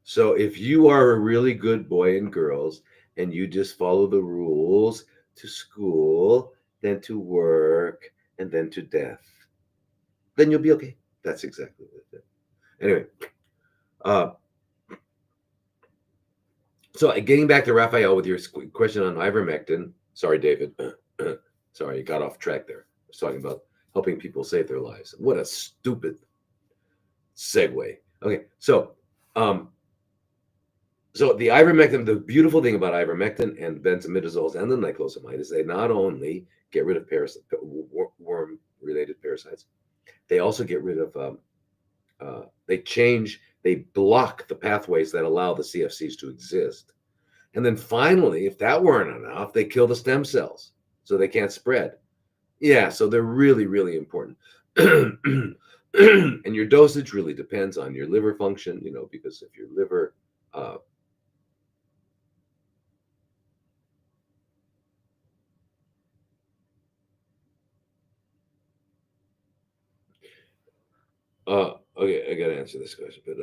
So if you are a really good boy and girls and you just follow the rules to school, then to work, and then to death, then you'll be okay. That's exactly it. Anyway, uh, so getting back to Raphael with your question on ivermectin. Sorry, David. Sorry, you got off track there. I was talking about helping people save their lives. What a stupid segue. Okay, um, so the ivermectin, the beautiful thing about ivermectin and benzimidazoles and the niclosamide is they not only get rid of worm-related parasites, they also get rid of they block the pathways that allow the CFCs to exist. And then finally, if that weren't enough, they kill the stem cells so they can't spread. Yeah, so they're really, really important. And your dosage really depends on your liver function, because if your liver, okay, I got to answer this question, but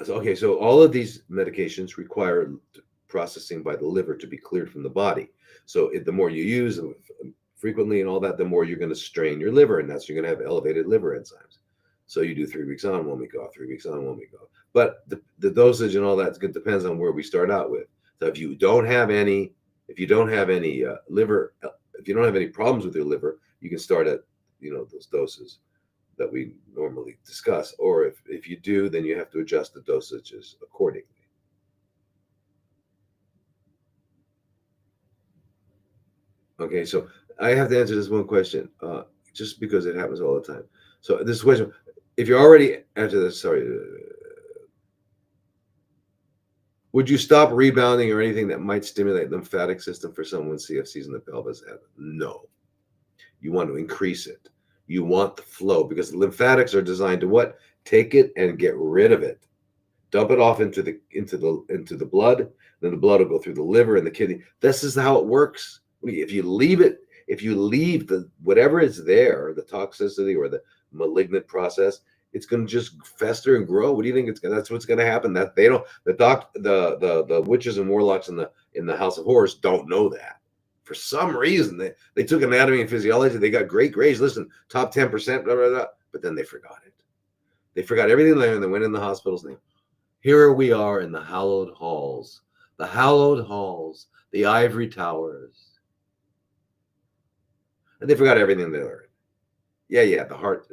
okay, so all of these medications require processing by the liver to be cleared from the body. So the more you use them frequently and all that, the more you're going to strain your liver, and you're going to have elevated liver enzymes. So you do 3 weeks on, 1 week off, 3 weeks on, 1 week off. But the dosage and all that depends on where we start out with. So if you don't have any liver, if you don't have any problems with your liver, you can start at those doses that we normally discuss. Or if you do, then you have to adjust the dosages accordingly. Okay, so I have to answer this one question, just because it happens all the time. So this question, if you already answer this, sorry, would you stop rebounding or anything that might stimulate the lymphatic system for someone with CFCs in the pelvis? No. You want to increase it. You want the flow because the lymphatics are designed to what? Take it and get rid of it. Dump it off into the blood. Then the blood will go through the liver and the kidney. This is how it works. If you leave it, if you leave the whatever is there, the toxicity or the malignant process, it's going to just fester and grow. What do you think it's going? That's what's going to happen. That they don't. The witches and warlocks in the House of Horrors don't know that. For some reason, they took anatomy and physiology. They got great grades. Listen, top 10%, blah, blah, blah, but then they forgot it. They forgot everything there, and they went in the hospital's name. Here we are in the hallowed halls, the ivory towers. And they forgot everything they learned. Yeah, the heart,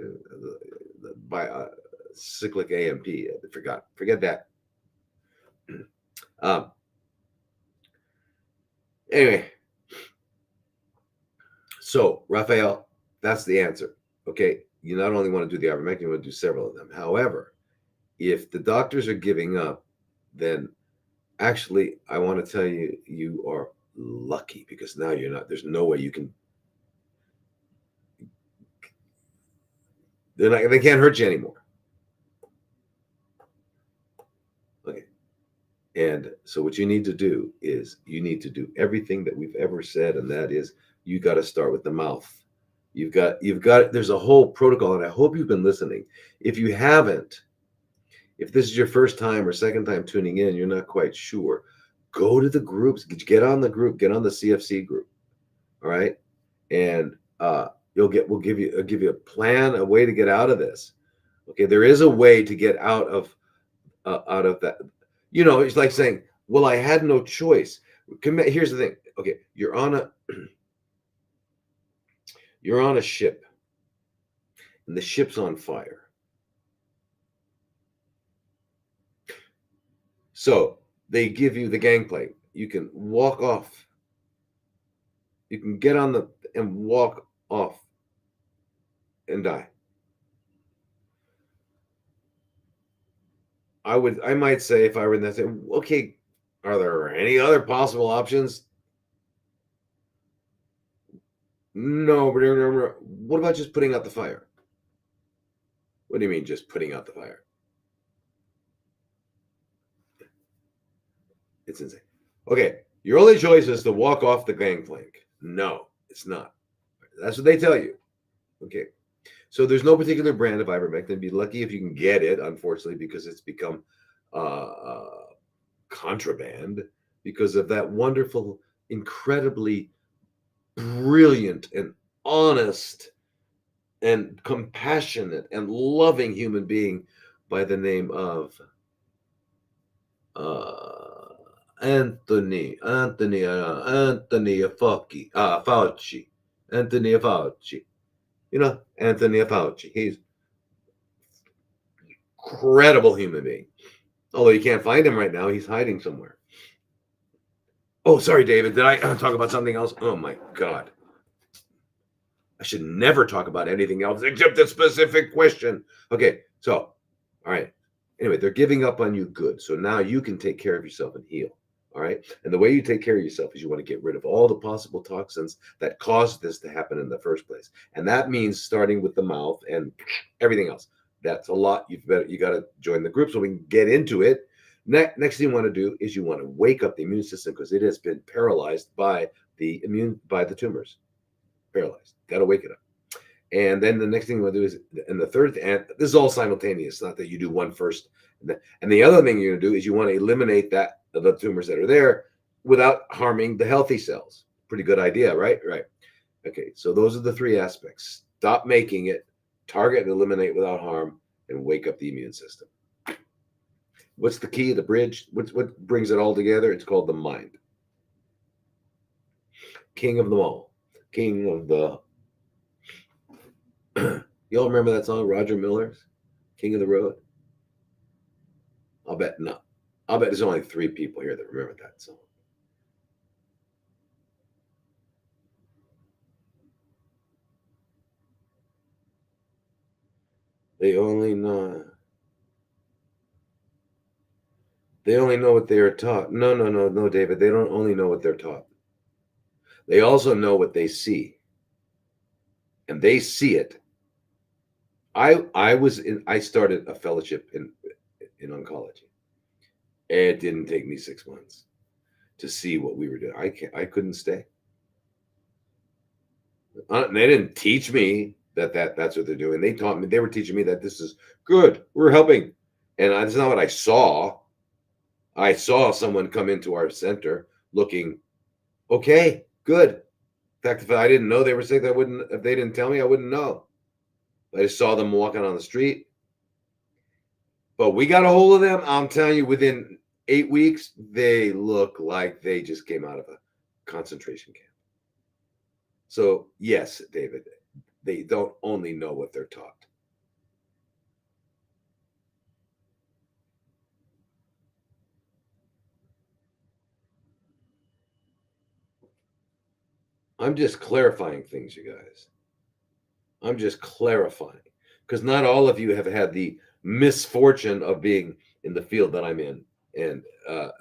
by cyclic AMP. They forgot. Forget that. Anyway, so Raphael, that's the answer. Okay, you not only want to do the ivermectin, you want to do several of them. However, if the doctors are giving up, then actually, I want to tell you, you are lucky because now you're not. There's no way you can. They're not. They can't hurt you anymore. Okay. And so what you need to do is you need to do everything that we've ever said, and that is you got to start with the mouth. You've got. There's a whole protocol, and I hope you've been listening. If you haven't, if this is your first time or second time tuning in, you're not quite sure. Go to the groups. Get on the group. Get on the CFC group. All right, and we'll give you a plan, a way to get out of this. Okay, there is a way to get out of that. You know, it's like saying, "Well, I had no choice." Here's the thing. Okay, you're on a ship, and the ship's on fire. So they give you the gangplank. You can walk off. You can get on and walk off and die. I might say if I were in that, say, okay, are there any other possible options? No, but what about just putting out the fire? What do you mean, just putting out the fire? It's insane. Okay, your only choice is to walk off the gangplank. No, it's not. That's what they tell you. Okay, so there's no particular brand of ivermectin. Be lucky if you can get it, unfortunately, because it's become contraband because of that wonderful, incredibly brilliant and honest and compassionate and loving human being by the name of Anthony Fauci. Anthony Fauci. You know, Anthony Fauci. He's incredible human being. Although you can't find him right now, he's hiding somewhere. Oh, sorry, David. Did I talk about something else? Oh my God. I should never talk about anything else except a specific question. Okay, so, all right. Anyway, they're giving up on you good. So now you can take care of yourself and heal. All right. And the way you take care of yourself is you want to get rid of all the possible toxins that caused this to happen in the first place. And that means starting with the mouth and everything else. That's a lot. You got to join the group so we can get into it. Next thing you want to do is you want to wake up the immune system because it has been paralyzed by the tumors. Paralyzed. Got to wake it up. And then the next thing you want to do is, and the third, and this is all simultaneous. Not that you do one first. And the other thing you're going to do is you want to eliminate the tumors that are there without harming the healthy cells. Pretty good idea, right? Right. Okay. So those are the three aspects. Stop making it, target and eliminate without harm, and wake up the immune system. What's the key, the bridge? What brings it all together? It's called the mind. King of them all. King of the y'all remember that song, Roger Miller's King of the Road? I'll bet not. I'll bet there's only 3 people here that remember that song. They only know. They only know what they are taught. No, no, no, no, David. They don't only know what they're taught. They also know what they see, and they see it. I started a fellowship in oncology. It didn't take me 6 months to see what we were doing. I couldn't stay. They didn't teach me that's what they're doing. They taught me. They were teaching me that this is good. We're helping, and that's not what I saw. I saw someone come into our center looking okay, good. In fact, if I didn't know they were sick, I wouldn't. If they didn't tell me, I wouldn't know. I just saw them walking on the street. But we got a hold of them. I'm telling you, within 8 weeks, they look like they just came out of a concentration camp. So, yes, David, they don't only know what they're taught. I'm just clarifying things, you guys. I'm just clarifying because not all of you have had the misfortune of being in the field that I'm in and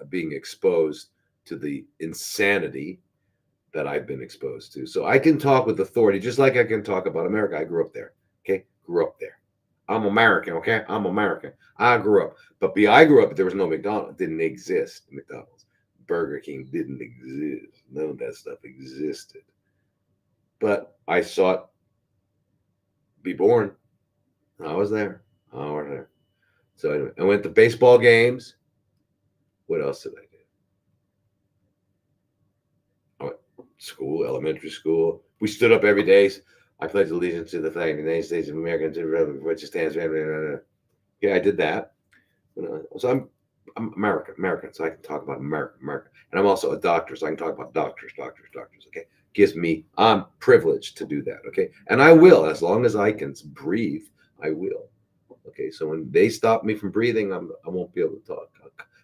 being exposed to the insanity that I've been exposed to. So I can talk with authority, just like I can talk about America. I grew up there. Okay. Grew up there. I'm American. Okay. I'm American. I grew up. But I grew up, there was no McDonald's. It didn't exist. McDonald's. Burger King didn't exist. None of that stuff existed. But I saw it be born. I was there. I was there. So anyway, I went to baseball games. What else did I do? I went to school, elementary school. We stood up every day. I pledged allegiance to the flag of the United States of America and to the republic which stands. Yeah, I did that. So I'm American, so I can talk about America. And I'm also a doctor, so I can talk about doctors. Okay, I'm privileged to do that. Okay, and I will as long as I can breathe. I will. Okay, so when they stop me from breathing, I won't be able to talk.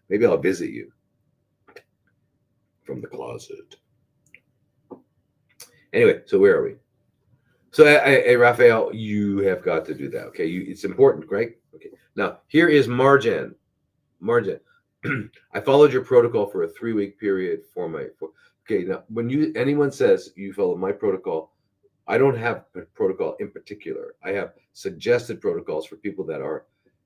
Maybe I'll visit you from the closet. Anyway, so where are we? So, hey, Raphael, you have got to do that. Okay, it's important, right? Okay. Now here is Marjan. Marjan, I followed your protocol for a 3-week period okay, now when anyone says you follow my protocol, I don't have a protocol in particular. I have suggested protocols for people that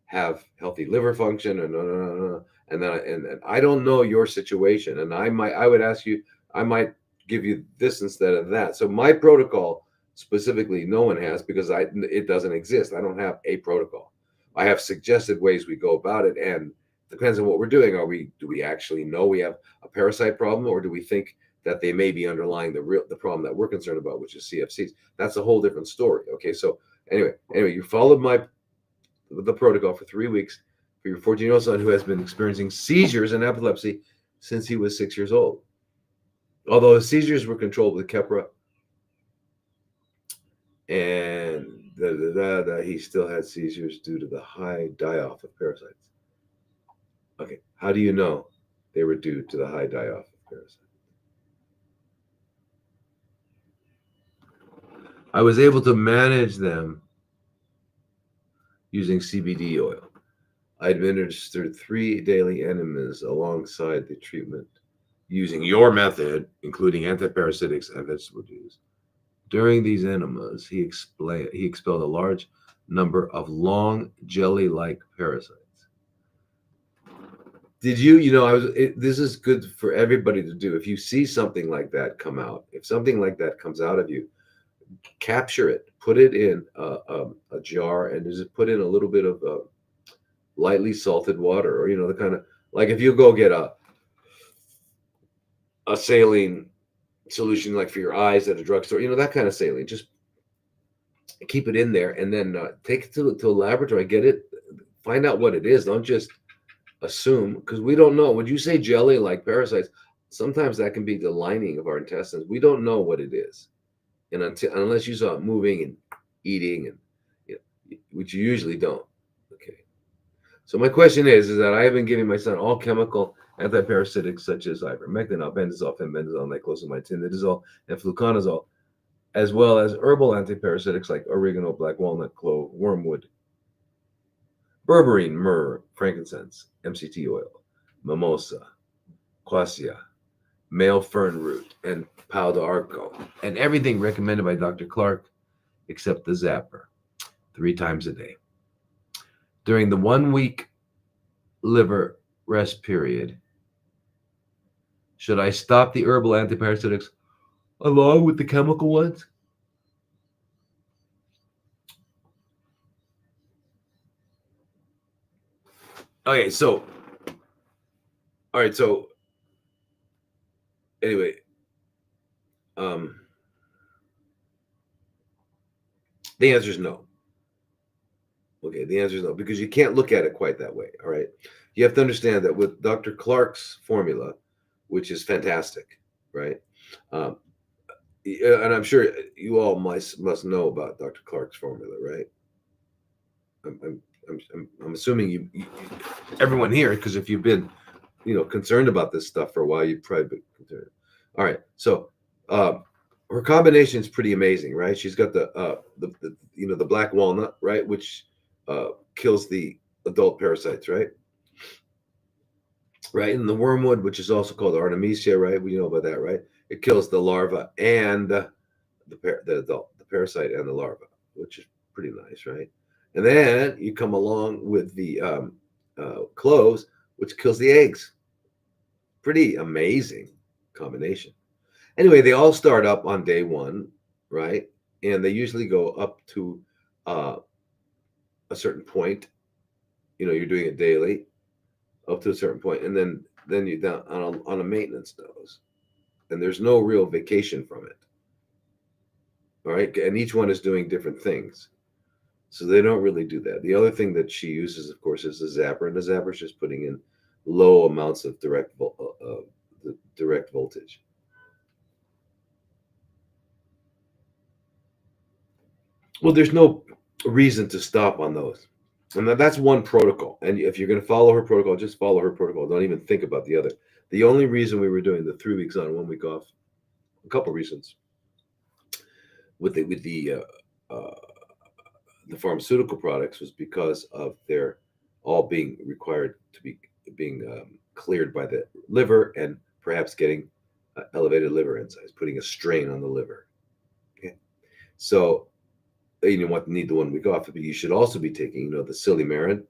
have healthy liver function and then and I don't know your situation, and I would ask you, I might give you this instead of that. So my protocol specifically, no one has because it doesn't exist. I don't have a protocol. I have suggested ways we go about it, and depends on what we're doing. Do we actually know we have a parasite problem, or do we think that they may be underlying the problem that we're concerned about, which is CFCs? That's a whole different story. Okay, so anyway, you followed the protocol for 3 weeks for your 14-year-old son who has been experiencing seizures and epilepsy since he was 6 years old. Although his seizures were controlled with Keppra, and he still had seizures due to the high die-off of parasites. Okay, how do you know they were due to the high die-off of parasites? I was able to manage them using CBD oil. I administered 3 daily enemas alongside the treatment using your method, including antiparasitics and vegetable juice. During these enemas, he expelled a large number of long jelly-like parasites. Did this is good for everybody to do. If you see something like that come out, if something like that comes out of you, capture it, put it in a jar, and just put in a little bit of lightly salted water, or the kind of, like if you go get a saline solution like for your eyes at a drugstore, that kind of saline, just keep it in there, and then take it to a laboratory, get it, find out what it is. Don't just assume, because we don't know. When you say jelly like parasites, sometimes that can be the lining of our intestines. We don't know what it is, and unless you saw it moving and eating, and which you usually don't. Okay, so my question is that I have been giving my son all chemical antiparasitics such as ivermectin, albendazole, fenbendazole, niclosamide, tinidazole, and fluconazole, as well as herbal antiparasitics like oregano, black walnut, clove, wormwood, berberine, myrrh, frankincense, MCT oil, mimosa, quassia, male fern root, and pau d'arco, and everything recommended by Dr. Clark except the zapper, 3 times a day. During the 1 week liver rest period, should I stop the herbal antiparasitics along with the chemical ones? Okay, so, all right, so anyway, um, the answer is no. Okay, the answer is no, because you can't look at it quite that way. All right. You have to understand that with Dr. Clark's formula, which is fantastic, right? Um, and I'm sure you all must know about Dr. Clark's formula, right? I'm assuming everyone here, because if you've been, concerned about this stuff for a while, you've probably been concerned. All right. So, uh, her combination is pretty amazing, right? She's got the black walnut, right, which kills the adult parasites, right? Right, and the wormwood, which is also called artemisia, right? We know about that, right? It kills the larva and the adult, the parasite and the larva, which is pretty nice, right? And then you come along with the cloves, which kills the eggs. Pretty amazing combination. Anyway, they all start up on day one, right? And they usually go up to uh, a certain point. You're doing it daily up to a certain point, and then you're down on a maintenance dose, and there's no real vacation from it. All right, and each one is doing different things, so they don't really do that. The other thing that she uses, of course, is the zapper, and the zapper is just putting in low amounts of direct voltage. Well, there's no reason to stop on those. And that's one protocol. And if you're going to follow her protocol, just follow her protocol. Don't even think about the other. The only reason we were doing the 3 weeks on, 1 week off, a couple reasons uh, the pharmaceutical products was because of their all being required to be being cleared by the liver and perhaps getting elevated liver enzymes, putting a strain on the liver. Okay, so need the 1 week off, but you should also be taking, the silymarin,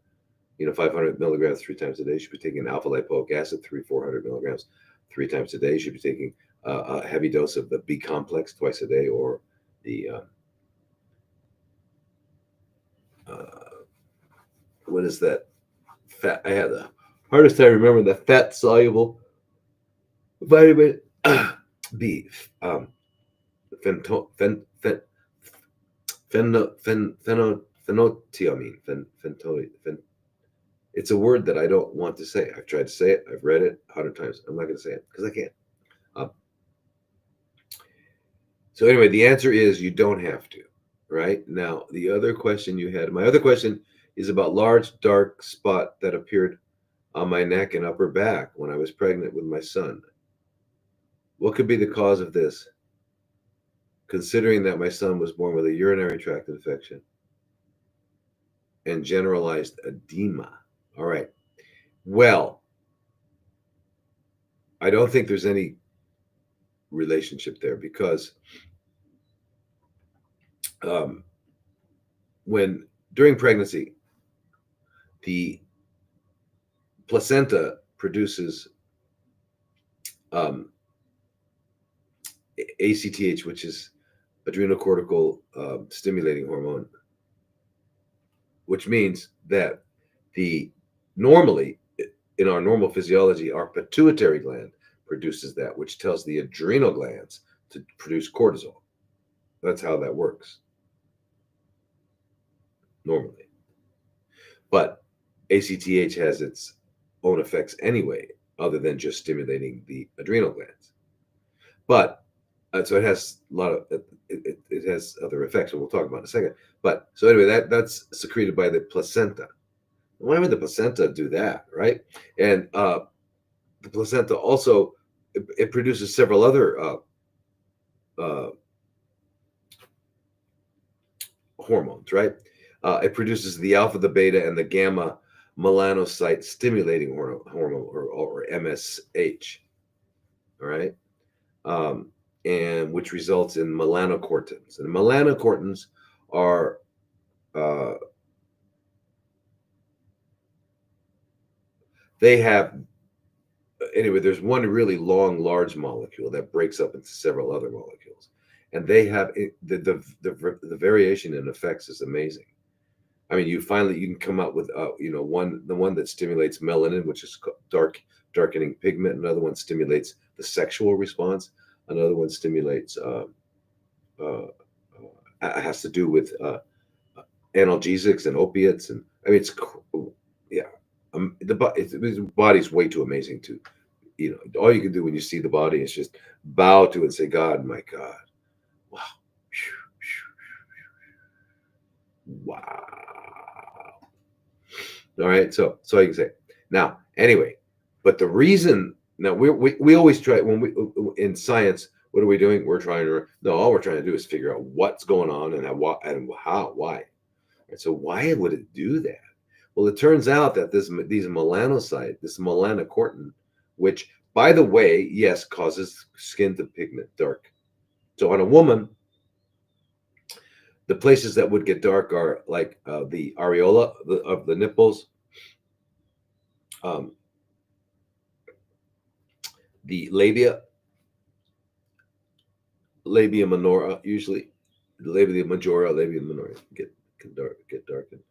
500 milligrams 3 times a day. You should be taking alpha lipoic acid, 400 milligrams 3 times a day. You should be taking a heavy dose of the B complex twice a day, or the what is that fat? I had the hardest time remembering the fat soluble vitamin B. Fento, fen, fen, Phenothiamine. It's a word that I don't want to say. I've tried to say it. I've read it 100 times. I'm not going to say it because I can't. So anyway, the answer is you don't have to. Right now, the other question you had. My other question is about large dark spot that appeared on my neck and upper back when I was pregnant with my son. What could be the cause of this? Considering that my son was born with a urinary tract infection and generalized edema. All right. Well, I don't think there's any relationship there because when during pregnancy, the placenta produces ACTH, which is adrenocortical stimulating hormone, which means that normally in our normal physiology, our pituitary gland produces that, which tells the adrenal glands to produce cortisol. That's how that works normally. But ACTH has its own effects anyway, other than just stimulating the adrenal glands. But so it has a lot of it has other effects, and we'll talk about in a second. But so anyway, that's secreted by the placenta. Why would the placenta do that, right? And the placenta also it produces several other hormones, right? It produces the alpha, the beta, and the gamma melanocyte stimulating hormone, or MSH. All right. Um, and which results in melanocortins. And melanocortins are they have anyway. There's one really long, large molecule that breaks up into several other molecules, and they have the variation in effects is amazing. I mean, you can come out with the one that stimulates melanin, which is darkening pigment. Another one stimulates the sexual response. Another one stimulates has to do with analgesics and opiates, and I mean yeah, the body's way too amazing to all you can do when you see the body is just bow to it and say, God, my God, wow, wow. All right, so I can say now anyway, but the reason now we always try when we in science. What are we doing? We're trying to no. All we're trying to do is figure out what's going on and why. And so why would it do that? Well, it turns out that this melanocortin, which by the way, yes, causes skin to pigment dark. So on a woman, the places that would get dark are like the areola of the nipples, the labia minora, usually the labia minora get darkened,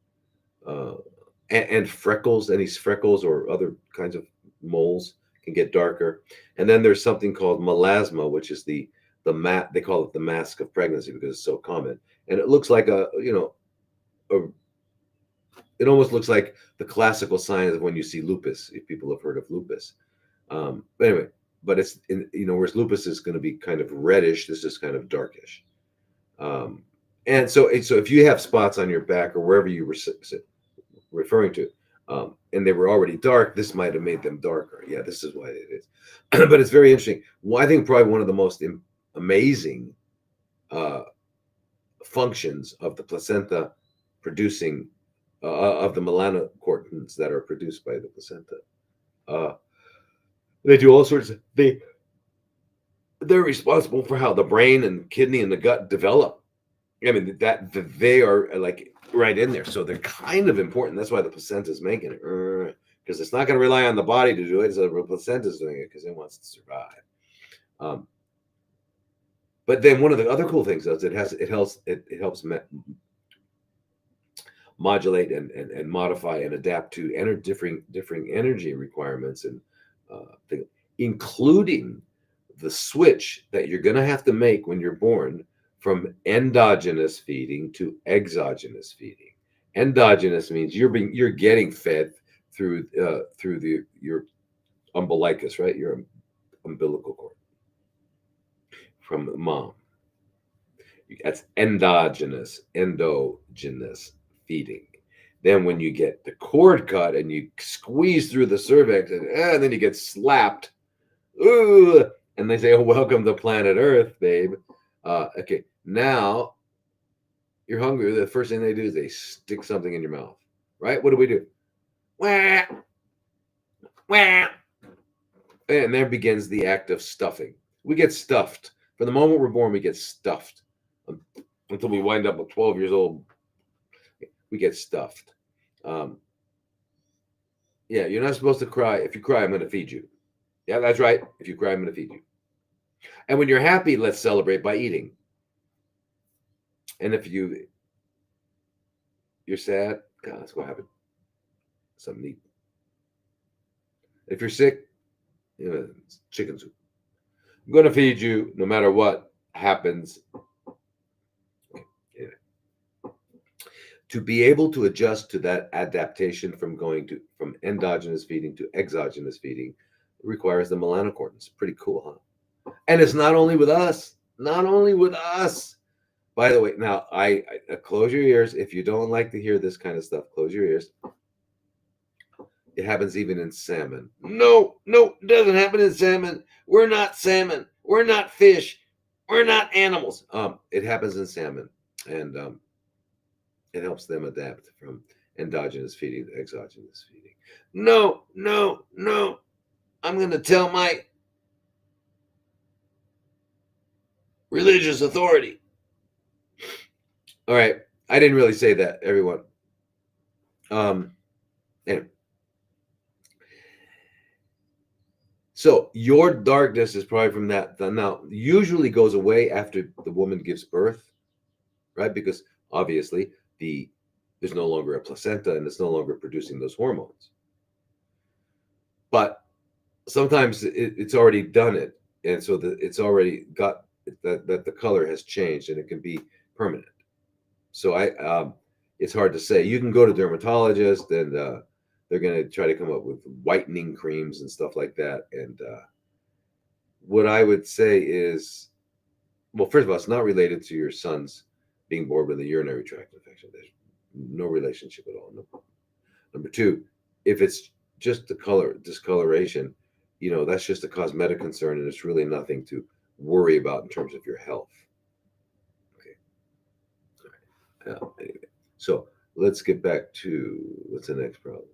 and freckles. Any freckles or other kinds of moles can get darker. And then there's something called melasma, which is the they call it the mask of pregnancy because it's so common, and it looks like it almost looks like the classical signs of when you see lupus, if people have heard of lupus. But anyway, but it's whereas lupus is going to be kind of reddish, this is kind of darkish. And so if you have spots on your back or wherever you were referring to, and they were already dark, this might have made them darker. Yeah, this is why it is. But it's very interesting. Well, I think probably one of the most amazing functions of the placenta producing of the melanocortins that are produced by the placenta. They do all sorts of they're responsible for how the brain and kidney and the gut develop. I mean that they are like right in there, so they're kind of important. That's why the placenta is making it, because it's not going to rely on the body to do it. So the placenta is doing it because it wants to survive. But then one of the other cool things is it helps modulate and modify and adapt to differing energy requirements and including the switch that you're going to have to make when you're born from endogenous feeding to exogenous feeding. Endogenous means you're getting fed through your umbilicus, right? Your umbilical cord from mom. That's endogenous feeding. Then when you get the cord cut and you squeeze through the cervix and then you get slapped, ooh, and they say, "Oh, welcome to planet Earth, babe." Okay, now you're hungry. The first thing they do is they stick something in your mouth, right? What do? Wah, wah. And there begins the act of stuffing. We get stuffed. From the moment we're born, we get stuffed until we wind up at 12 years old. We get stuffed. Yeah, you're not supposed to cry. If you cry, I'm going to feed you. Yeah, that's right. If you cry, I'm going to feed you. And when you're happy, let's celebrate by eating. And if you're sad, God, let's go have something to eat. If you're sick, chicken soup. I'm going to feed you no matter what happens. To be able to adjust to that adaptation from endogenous feeding to exogenous feeding requires the melanocortins. Pretty cool, huh? And it's not only with us. Not only with us. By the way, now I close your ears. If you don't like to hear this kind of stuff, close your ears. It happens even in salmon. No, it doesn't happen in salmon. We're not salmon. We're not fish. We're not animals. It happens in salmon. And It helps them adapt from endogenous feeding to exogenous feeding. No, no, no. I'm going to tell my religious authority. All right. I didn't really say that, everyone. Anyway. So your darkness is probably from that. Now, usually goes away after the woman gives birth, right? Because obviously there's no longer a placenta and it's no longer producing those hormones. But sometimes it's already done it, and so it's already got that the color has changed and it can be permanent. So it's hard to say. You can go to dermatologists and they're going to try to come up with whitening creams and stuff like that. And what I would say is, well, first of all, it's not related to your son's being born with a urinary tract infection. There's no relationship at all. No. Number two, if it's just the color discoloration, that's just a cosmetic concern, and it's really nothing to worry about in terms of your health. Okay. All right. Anyway, so let's get back to what's the next problem.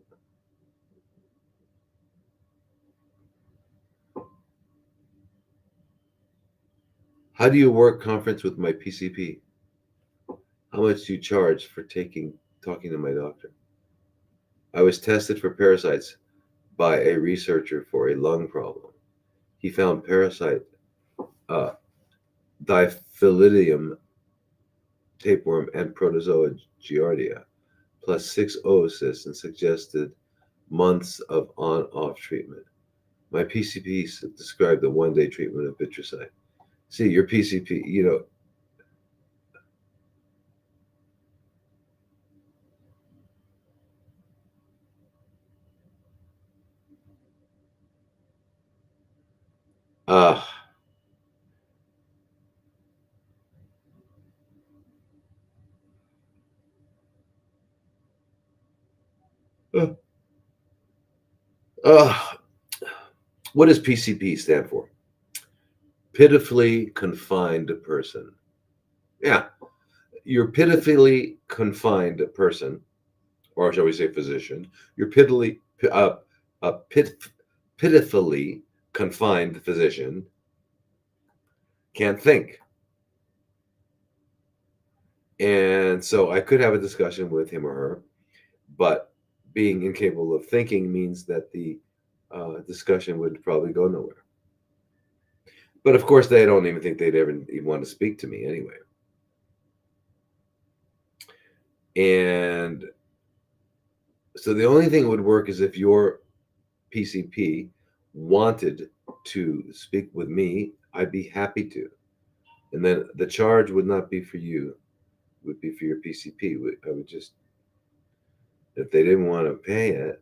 How do you work conference with my PCP? How much do you charge for talking to my doctor? I was tested for parasites by a researcher for a lung problem. He found parasite Diphyllidium tapeworm and protozoa giardia, plus 6 oocysts, and suggested months of on-off treatment. My PCP described the one-day treatment of vitricide. See, your PCP, uh, uh, uh, what does PCP stand for? Pitifully confined person. Yeah, you're pitifully confined person, or shall we say physician. You're pitifully confined physician can't think. And so I could have a discussion with him or her, but being incapable of thinking means that the discussion would probably go nowhere. But of course, they don't even think they'd ever even want to speak to me anyway. And so the only thing that would work is if your PCP wanted to speak with me, I'd be happy to. And then the charge would not be for you, would be for your PCP. I would just, if they didn't want to pay it,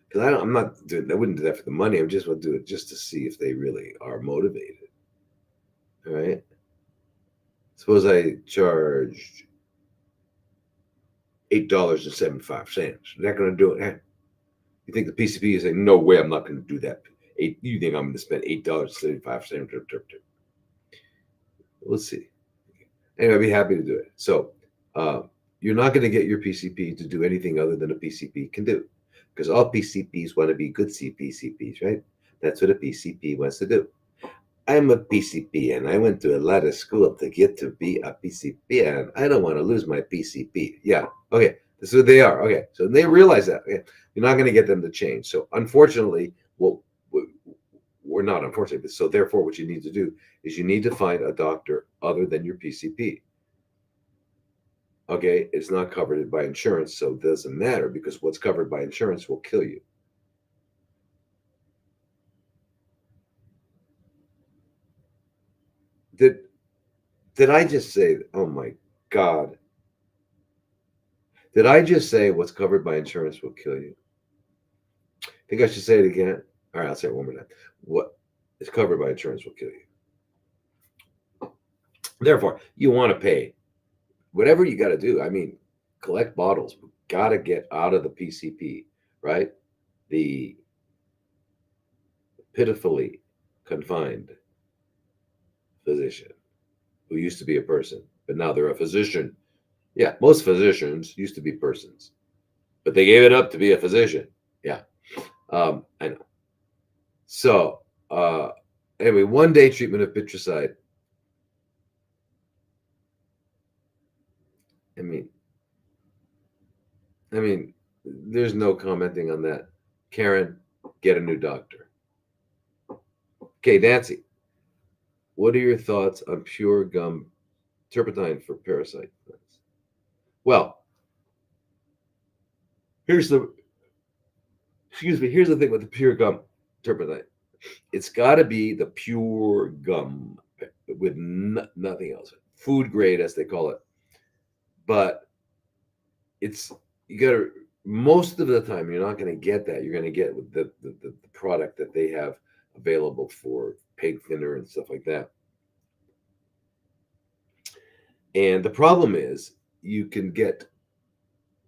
because I'm not doing, I wouldn't do that for the money. I just would do it just to see if they really are motivated. All right. Suppose I charged $8.75. Is that going to do it? You think the PCP is saying, no way, I'm not going to do that. You think I'm going to spend $8.75? Let's see. Anyway, I'd be happy to do it. So you're not going to get your PCP to do anything other than a PCP can do, because all PCPs want to be good CPCPs, right? That's what a PCP wants to do. I'm a PCP and I went to a lot of school to get to be a PCP, and I don't want to lose my PCP. Yeah. Okay. This is what they are. Okay. So they realize that. Okay. You're not going to get them to change. So unfortunately, well, we're not unfortunately. So therefore, what you need to do is you need to find a doctor other than your PCP. Okay. It's not covered by insurance, so it doesn't matter, because what's covered by insurance will kill you. Did I just say, oh my God, did I just say what's covered by insurance will kill you? I think I should say it again. All right, I'll say it one more time. What is covered by insurance will kill you. Therefore, you want to pay whatever you got to do. I mean, collect bottles. Got to get out of the PCP, right? The pitifully confined physician who used to be a person, but now they're a physician. Yeah, most physicians used to be persons, but they gave it up to be a physician. Yeah, I know. So, anyway, 1 day treatment of bitricide. I mean, I mean, there's no commenting on that. Karen, get a new doctor. Okay, Nancy, what are your thoughts on pure gum turpentine for parasite? Well, here's the here's the thing with the pure gum turpentine. It's got to be the pure gum with nothing else, food grade as they call it. But it's you got to most of the time you're not going to get that. You're going to get the product that they have available for pig thinner and stuff like that. And the problem is you can get,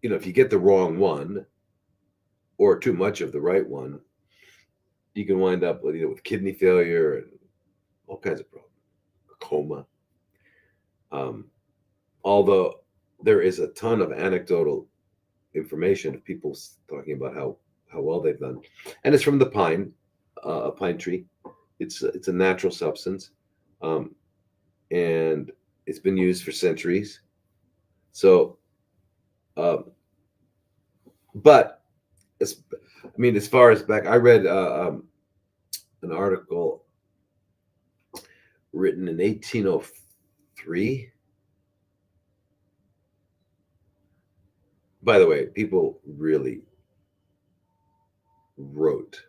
if you get the wrong one or too much of the right one, you can wind up with, with kidney failure and all kinds of problems, coma. Um, although there is a ton of anecdotal information of people talking about how well they've done, and it's from the pine, a pine tree. It's a natural substance, and it's been used for centuries. So, but as far as back, I read an article written in 1803. By the way, people really wrote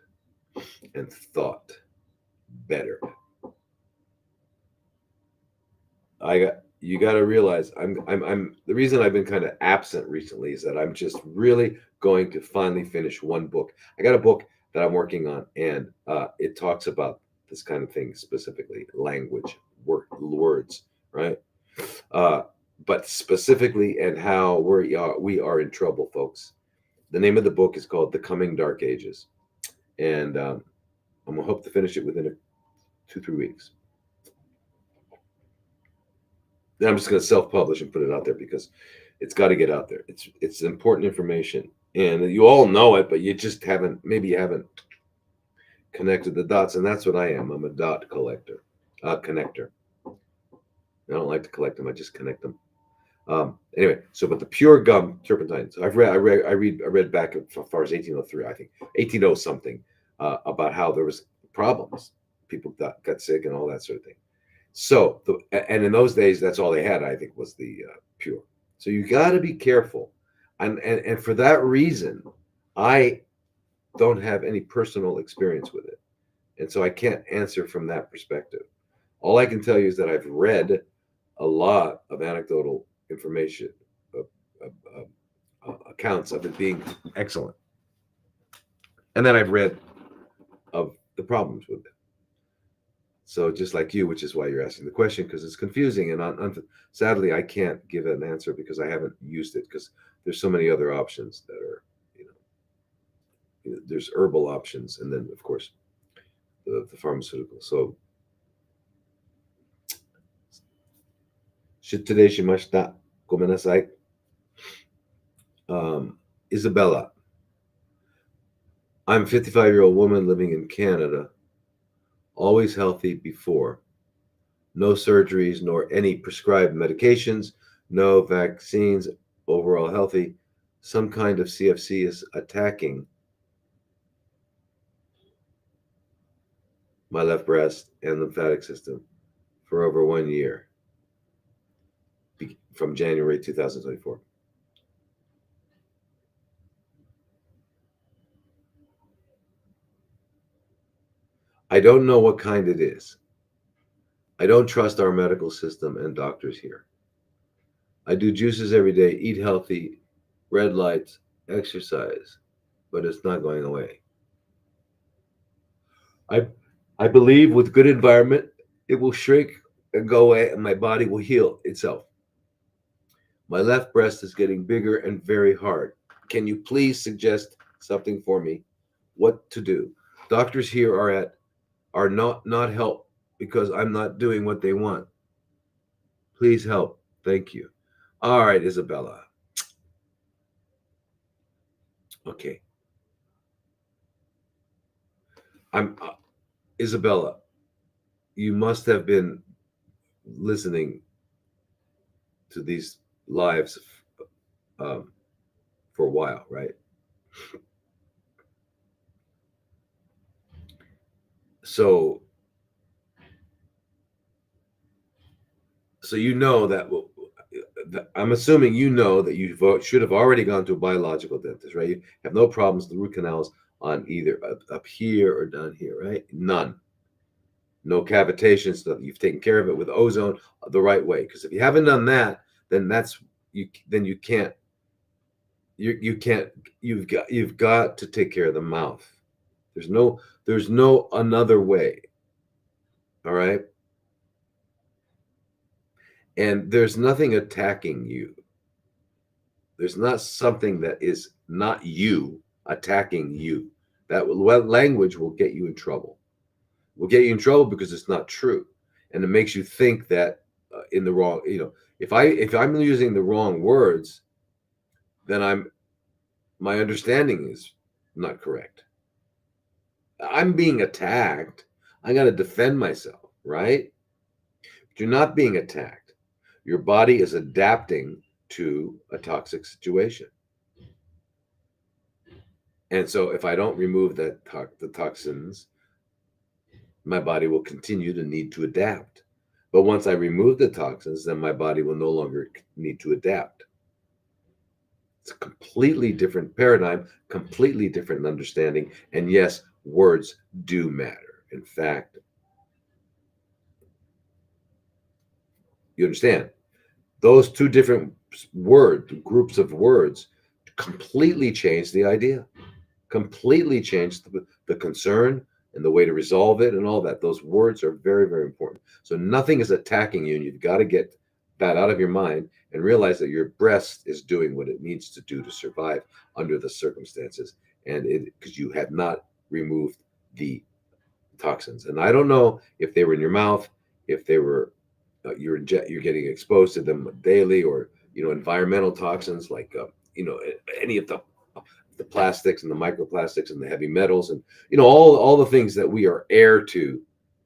and thought better. You got to realize I'm the reason I've been kind of absent recently is that I'm just really going to finally finish one book. I got a book that I'm working on, and it talks about this kind of thing specifically, language, words, right? But specifically, and how we are in trouble, folks. The name of the book is called "The Coming Dark Ages," and I'm gonna hope to finish it within 2-3 weeks. Then I'm just going to self-publish and put it out there because it's got to get out there. It's important information, and you all know it, but you just haven't connected the dots, and that's what I am. I'm a dot collector, connector. I don't like to collect them; I just connect them. Anyway, but the pure gum turpentine. So I read back as far as 1803, I think 180 something, about how there was problems, people got sick and all that sort of thing. So, and in those days, that's all they had, I think, was the pure. So you got to be careful, and for that reason, I don't have any personal experience with it, and so I can't answer from that perspective. All I can tell you is that I've read a lot of anecdotal information, accounts of it being excellent, and then I've read of the problems with it. So just like you, which is why you're asking the question, because it's confusing, and sadly, I can't give an answer because I haven't used it, because there's so many other options that are, there's herbal options, and then of course the pharmaceutical. So today shimashita, gomenasai. Isabella, I'm a 55-year-old woman living in Canada, always healthy before. No surgeries nor any prescribed medications, no vaccines, overall healthy. Some kind of CFC is attacking my left breast and lymphatic system for over 1 year, from January 2024. I don't know what kind it is. I don't trust our medical system and doctors here. I do juices every day, eat healthy, red lights, exercise, but it's not going away. I believe with good environment, it will shrink and go away, and my body will heal itself. My left breast is getting bigger and very hard. Can you please suggest something for me? What to do? Doctors here are not help because I'm not doing what they want. Please help. Thank you. All right, Isabella. Okay. I'm Isabella. You must have been listening to these lives um, for a while, right? So, so you know that. I'm assuming you know that you should have already gone to a biological dentist, right? You have no problems with root canals on either up here or down here, right? None. No cavitations. Nothing. You've taken care of it with ozone the right way. Because if you haven't done that, then that's you. Then you can't. You can't. You've got to take care of the mouth. There's no another way. All right. And there's nothing attacking you. There's not something that is not you attacking you. That language will get you in trouble. Will get you in trouble because it's not true, and it makes you think that in the wrong. If I'm using the wrong words, then my understanding is not correct. I'm being attacked. I got to defend myself, right? But you're not being attacked. Your body is adapting to a toxic situation. And so if I don't remove the toxins, my body will continue to need to adapt. But once I remove the toxins, then my body will no longer need to adapt. It's a completely different paradigm, completely different understanding. And yes, words do matter. In fact, you understand, those two different groups of words completely change the idea, completely change the concern and the way to resolve it and all that. Those words are very, very important. So nothing is attacking you, and you've got to get that out of your mind and realize that your breast is doing what it needs to do to survive under the circumstances, and because you have not removed the toxins. And I don't know if they were in your mouth, if they were you're getting exposed to them daily, or environmental toxins like any of the plastics and the microplastics and the heavy metals, and all the things that we are heir to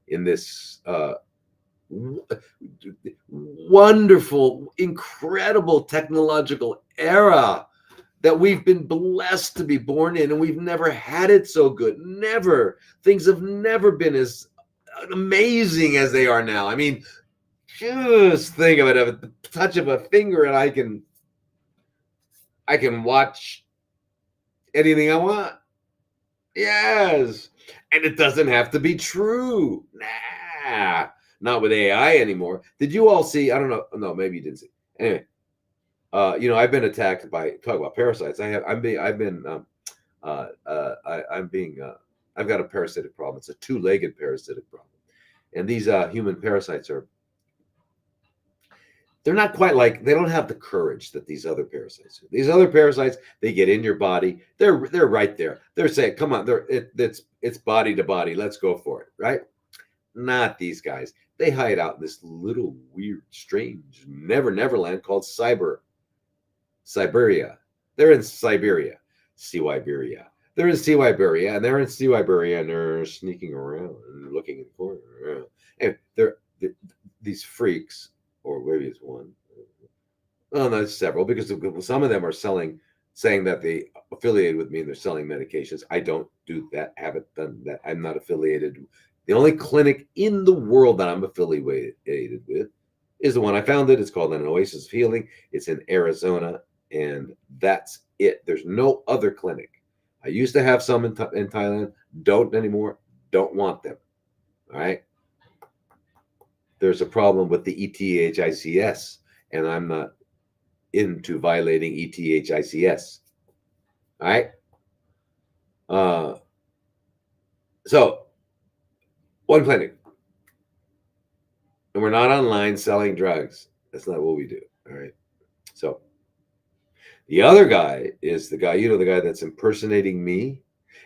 in this wonderful, incredible technological era that we've been blessed to be born in, and we've never had it so good. Never. Things have never been as amazing as they are now. I mean, just think of it, at the touch of a finger, and I can watch anything I want. Yes. And it doesn't have to be true. Nah. Not with AI anymore. Did you all see? I don't know. No, maybe you didn't see. Anyway, I've been attacked by talk about parasites. I'm being I've got a parasitic problem. It's a two-legged parasitic problem. And these human parasites they're not quite like, they don't have the courage that these other parasites do. These other parasites, they get in your body. They're right there. They're saying, "Come on, it's body to body. Let's go for it." Right? Not these guys. They hide out in this little weird, strange Neverland called Siberia. They're in Siberia. Siberia. They're in Siberia, and they're in Siberia, and they're sneaking around and looking in the corner. And they're these freaks. Or maybe it's one. Oh, no, it's several, because some of them are saying that they affiliated with me and they're selling medications. I don't do that. Haven't done that. I'm not affiliated. The only clinic in the world that I'm affiliated with is the one I founded. It's called an Oasis of Healing. It's in Arizona, and that's it. There's no other clinic. I used to have some in Thailand. Don't anymore. Don't want them. All right. There's a problem with the ETHICS, and I'm not into violating ETHICS. All right. So one clinic, and we're not online selling drugs. That's not what we do. All right. So the other guy is the guy, the guy that's impersonating me.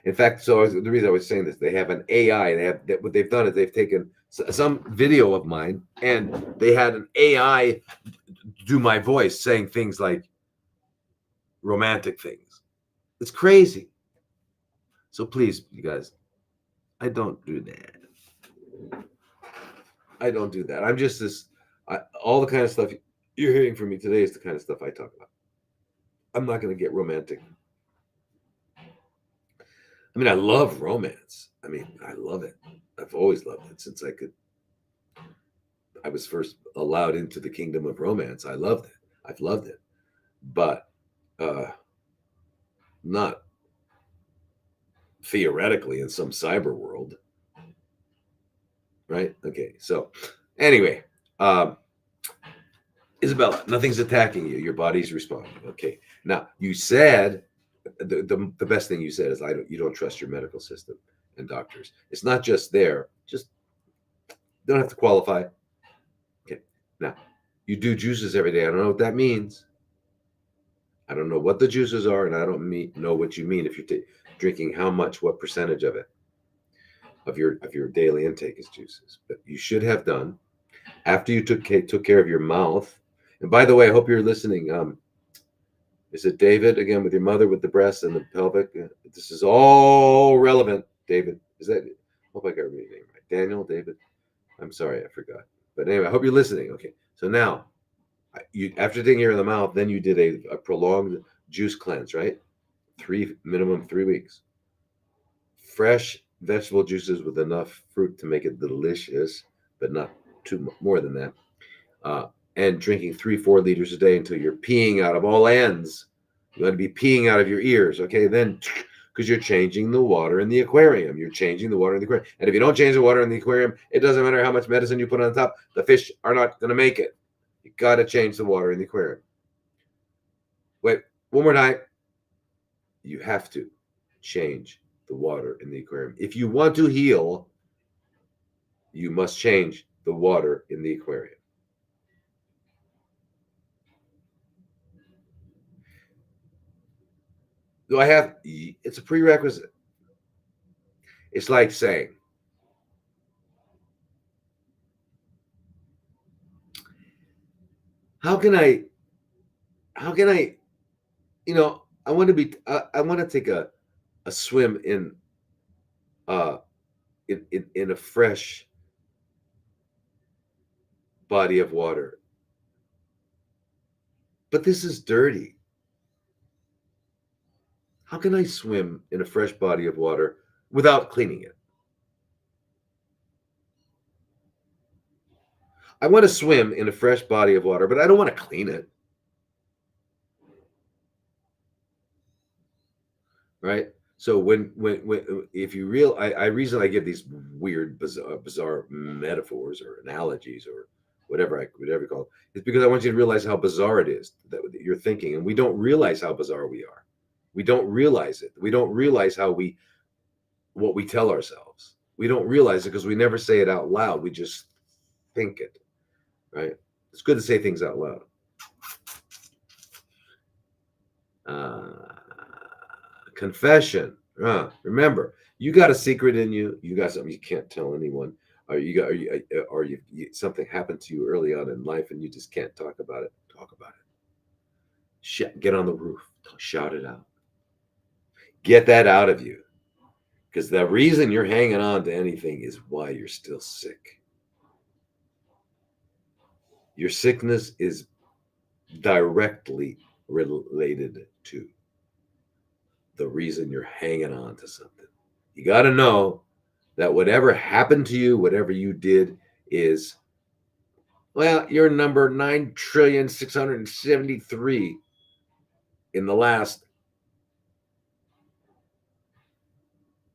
In fact, the reason I was saying this, they have an AI. What they've done is they've taken some video of mine, and they had an AI do my voice saying things like romantic things. It's crazy. So please, you guys, I don't do that. I don't do that. I'm just this. All the kind of stuff you're hearing from me today is the kind of stuff I talk about. I'm not going to get romantic. I mean, I love romance. I mean, I love it. I've always loved it since I was first allowed into the kingdom of romance. I loved it. I've loved it. But not theoretically in some cyber world. Right? Okay. So anyway, Isabella, nothing's attacking you. Your body's responding. Okay. Now, you said the best thing you said is you don't trust your medical system and doctors. It's not just there. Just don't have to qualify. Okay. Now, you do juices every day. I don't know what that means. I don't know what the juices are, and I don't know what you mean if you're drinking how much, what percentage of it, of your daily intake is juices. But you should have done after you took care of your mouth. And by the way, I hope you're listening. Is it David again with your mother with the breast and the pelvic? This is all relevant, David. Is that? I hope I got your name right. Daniel, David. I'm sorry, I forgot. But anyway, I hope you're listening. Okay, so now, after taking care of the mouth, then you did a prolonged juice cleanse, right? Minimum 3 weeks. Fresh vegetable juices with enough fruit to make it delicious, but not more than that. And drinking 3-4 liters a day until you're peeing out of all ends. You want to be peeing out of your ears, okay? Then, because you're changing the water in the aquarium. You're changing the water in the aquarium. And if you don't change the water in the aquarium, it doesn't matter how much medicine you put on top. The fish are not going to make it. You got to change the water in the aquarium. Wait, one more time. You have to change the water in the aquarium. If you want to heal, you must change the water in the aquarium. Do I have? It's a prerequisite. It's like saying, how can I, I want to take a swim in a fresh body of water. But this is dirty. How can I swim in a fresh body of water without cleaning it? I want to swim in a fresh body of water, but I don't want to clean it. Right? So when if you I give these weird, bizarre metaphors or analogies or whatever you call it, it's because I want you to realize how bizarre it is that you're thinking, and we don't realize how bizarre we are. We don't realize it. We don't realize what we tell ourselves. We don't realize it because we never say it out loud. We just think it, right? It's good to say things out loud. Confession. Remember, you got a secret in you. You got something you can't tell anyone. Or something happened to you early on in life and you just can't talk about it. Talk about it. Get on the roof. Shout it out. Get that out of you. Because the reason you're hanging on to anything is why you're still sick. Your sickness is directly related to the reason you're hanging on to something. You got to know that whatever happened to you, whatever you did is, well, you're number 9,673 in the last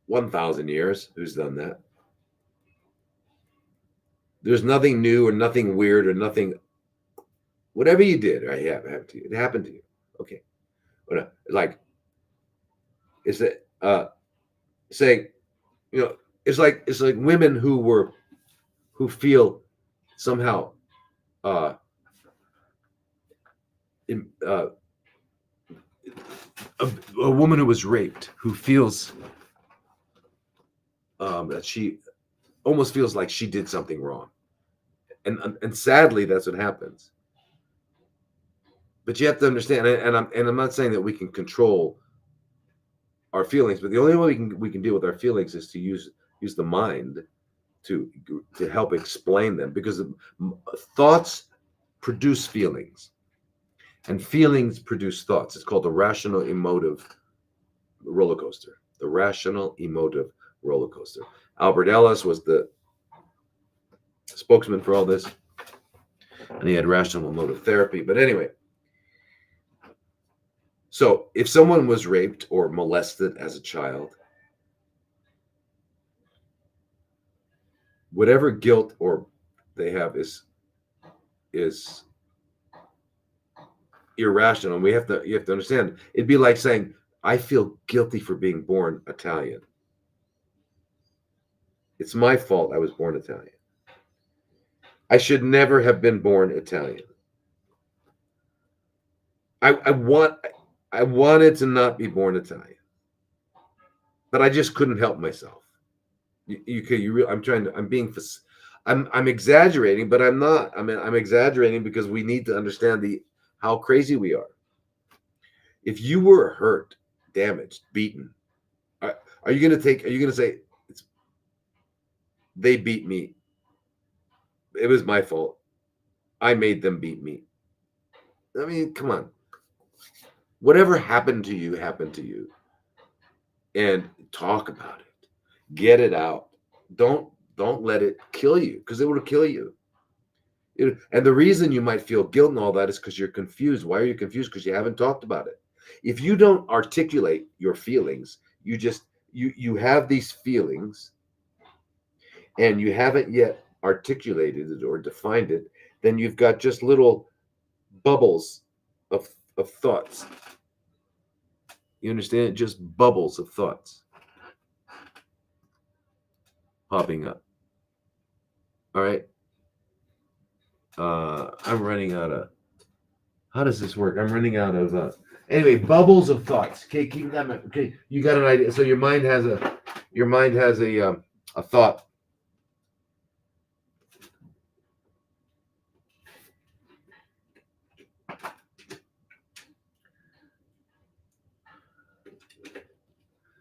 1,000 years. Who's done that? There's nothing new or nothing weird or nothing. Whatever you did, right? Yeah, it happened to you. Okay. But like, it's saying, it's like women who feel somehow a woman who was raped, who feels that she almost feels like she did something wrong, and sadly that's what happens. But you have to understand, and I'm not saying that we can control our feelings, but the only way we can deal with our feelings is to use the mind to help explain them, because thoughts produce feelings, and feelings produce thoughts. It's called the rational emotive roller coaster. The rational emotive roller coaster. Albert Ellis was the spokesman for all this, and he had rational emotive therapy. But anyway, so if someone was raped or molested as a child, whatever guilt or they have is irrational. And you have to understand, it'd be like saying, I feel guilty for being born Italian. It's my fault I was born Italian. I should never have been born Italian. I wanted to not be born Italian, but I just couldn't help myself. I'm exaggerating, but I'm not. I mean, I'm exaggerating because we need to understand how crazy we are. If you were hurt, damaged, beaten, are you going to say, they beat me, it was my fault, I made them beat me? I mean, come on. Whatever happened to you, and talk about it. Get it out. Don't let it kill you, because it will kill you. And the reason you might feel guilt and all that is because you're confused. Why are you confused? Because you haven't talked about it. If you don't articulate your feelings, you have these feelings and you haven't yet articulated it or defined it, then you've got just little bubbles of thoughts. You understand? Just bubbles of thoughts popping up. All right. I'm running out of. How does this work? I'm running out of. Anyway, bubbles of thoughts. Okay, keep that. Okay, you got an idea. So your mind has a thought.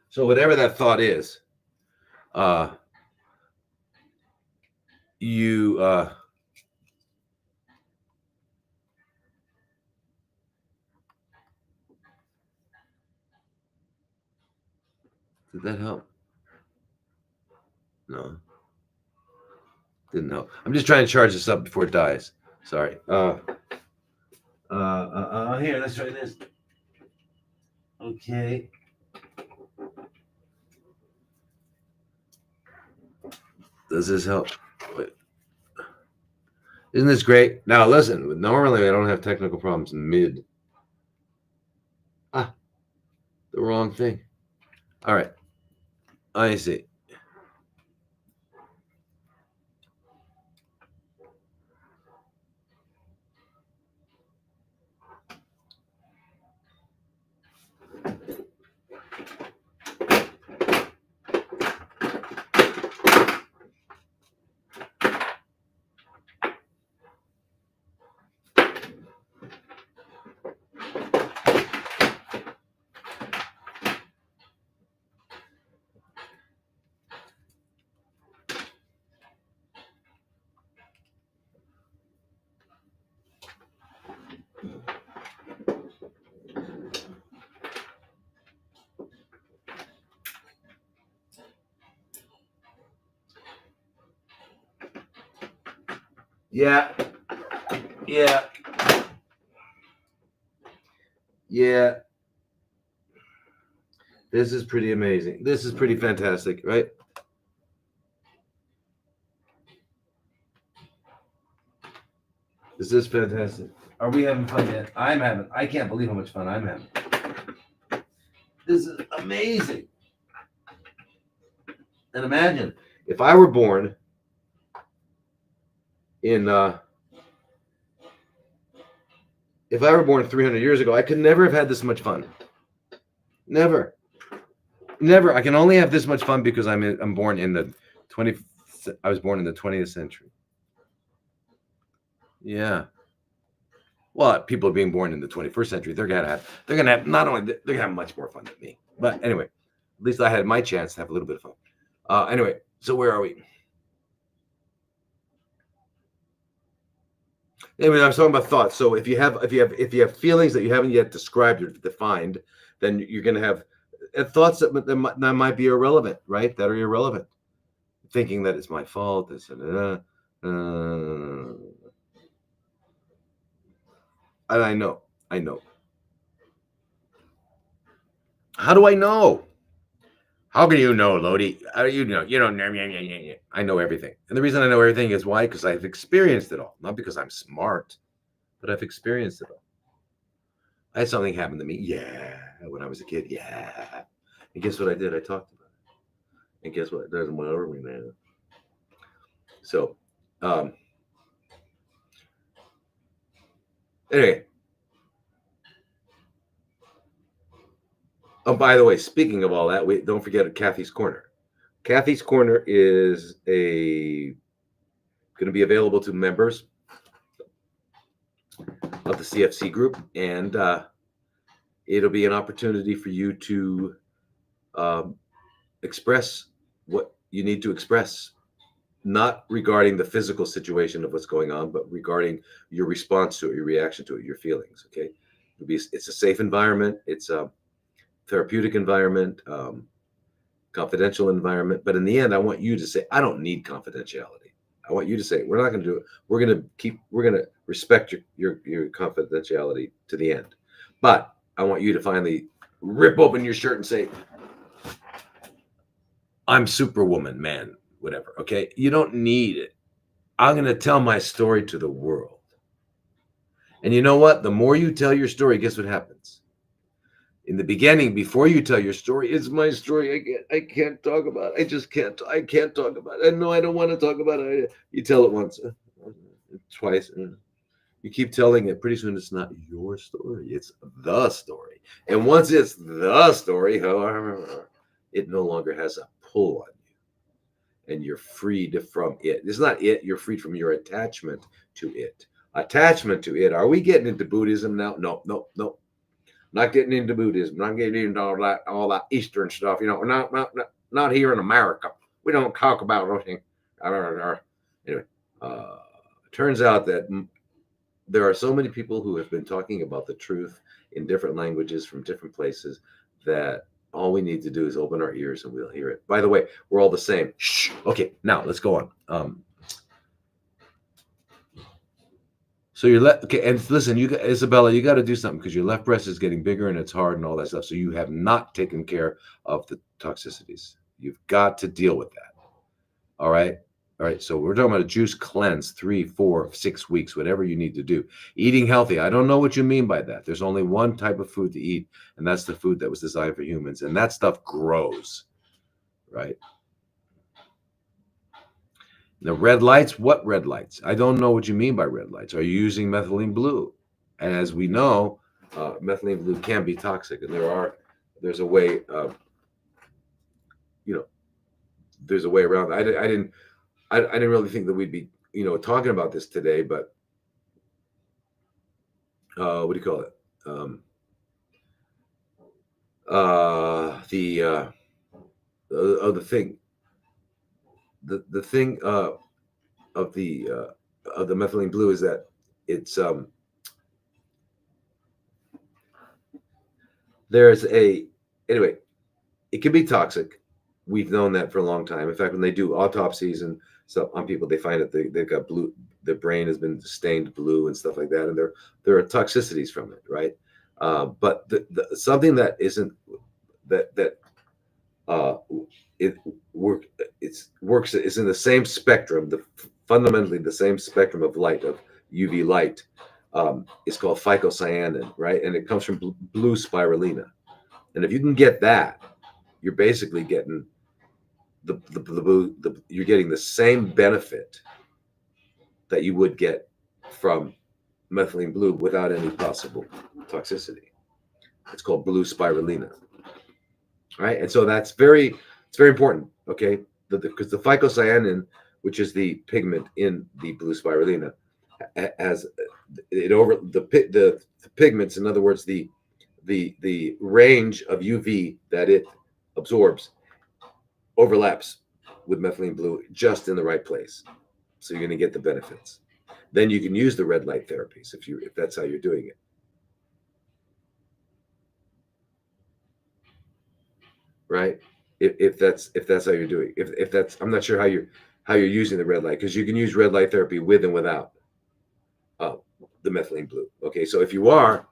So whatever that thought is, you did that help? No, didn't help. I'm just trying to charge this up before it dies. Sorry. Here, let's try this. Okay. Does this help? Wait. Isn't this great? Now listen, normally I don't have technical problems mid. The wrong thing. All right. I see. Yeah. This is pretty amazing. This is pretty fantastic, right? This is fantastic. Are we having fun yet? I can't believe how much fun I'm having. This is amazing. And imagine if I were born if I were born 300 years ago, I could never have had this much fun. Never. I can only have this much fun because I'm born in the 20th. I was born in the 20th century. Yeah. Well, people being born in the 21st century, they're gonna have not only they're gonna have much more fun than me. But anyway, at least I had my chance to have a little bit of fun. Anyway, so where are we? Anyway, I was talking about thoughts. So if you have feelings that you haven't yet described or defined, then you're gonna have thoughts that might be irrelevant, right? That are irrelevant. Thinking that it's my fault. This and I know. I know. How do I know? How can you know, Lodi? How do you know? You don't know. I know everything. And the reason I know everything is why? Because I've experienced it all. Not because I'm smart, but I've experienced it all. I had something happen to me. Yeah. When I was a kid. Yeah. And guess what I did? I talked about it. And guess what? It doesn't matter me, man. So, um, anyway. Oh, by the way, speaking of all that, don't forget Kathy's Corner. Kathy's Corner is going to be available to members of the CFC group, and it'll be an opportunity for you to express what you need to express, not regarding the physical situation of what's going on, but regarding your response to it, your reaction to it, your feelings. Okay, it's a safe environment. It's a therapeutic environment. Confidential environment, but in the end, I want you to say, I don't need confidentiality. I want you to say, we're not going to do it. We're going to respect your confidentiality to the end. But I want you to finally rip open your shirt and say, I'm Superwoman, man, whatever. Okay. You don't need it. I'm going to tell my story to the world. And you know what? The more you tell your story, guess what happens? In the beginning, before you tell your story, it's my story. I can't talk about it. I can't talk about it. No, I don't want to talk about it. You tell it once, twice. You keep telling it. Pretty soon, it's not your story. It's the story. And once it's the story, it no longer has a pull on you. And you're freed from it. It's not it. You're freed from your attachment to it. Attachment to it. Are we getting into Buddhism now? No. Not getting into Buddhism, not getting into all that Eastern stuff. Not here in America. We don't talk about those things. Anyway, turns out that there are so many people who have been talking about the truth in different languages from different places that all we need to do is open our ears and we'll hear it. By the way, we're all the same. Shh. Okay, now let's go on. So you're okay, and listen, Isabella, you got to do something because your left breast is getting bigger and it's hard and all that stuff. So you have not taken care of the toxicities. You've got to deal with that. All right. So we're talking about a juice cleanse, 3, 4, 6 weeks, whatever you need to do. Eating healthy. I don't know what you mean by that. There's only one type of food to eat, and that's the food that was designed for humans, and that stuff grows, right? The red lights, what red lights? I don't know what you mean by red lights. Are you using methylene blue? And as we know, methylene blue can be toxic, and there's a way, there's a way around. I didn't really think that we'd be, talking about this today, but what do you call it? The thing. The thing of the methylene blue is that it's anyway, it can be toxic. We've known that for a long time. In fact, when they do autopsies and stuff on people, they find that they've got blue, their brain has been stained blue and stuff like that, and there are toxicities from it, right? But something that isn't that it works is in the same spectrum, fundamentally the same spectrum of light, of UV light. It's called phycocyanin, right? And it comes from blue spirulina. And if you can get that, you're basically getting you're getting the same benefit that you would get from methylene blue without any possible toxicity. It's called blue spirulina, right? And so it's very important, okay? Because the phycocyanin, which is the pigment in the blue spirulina, as it over the pigments. In other words, the range of UV that it absorbs overlaps with methylene blue just in the right place, so you're going to get the benefits. Then you can use the red light therapies if that's how you're doing it. Right? If that's how you're doing, if that's, I'm not sure how you're using the red light, because you can use red light therapy with and without uh, the methylene blue. Okay, so if you are,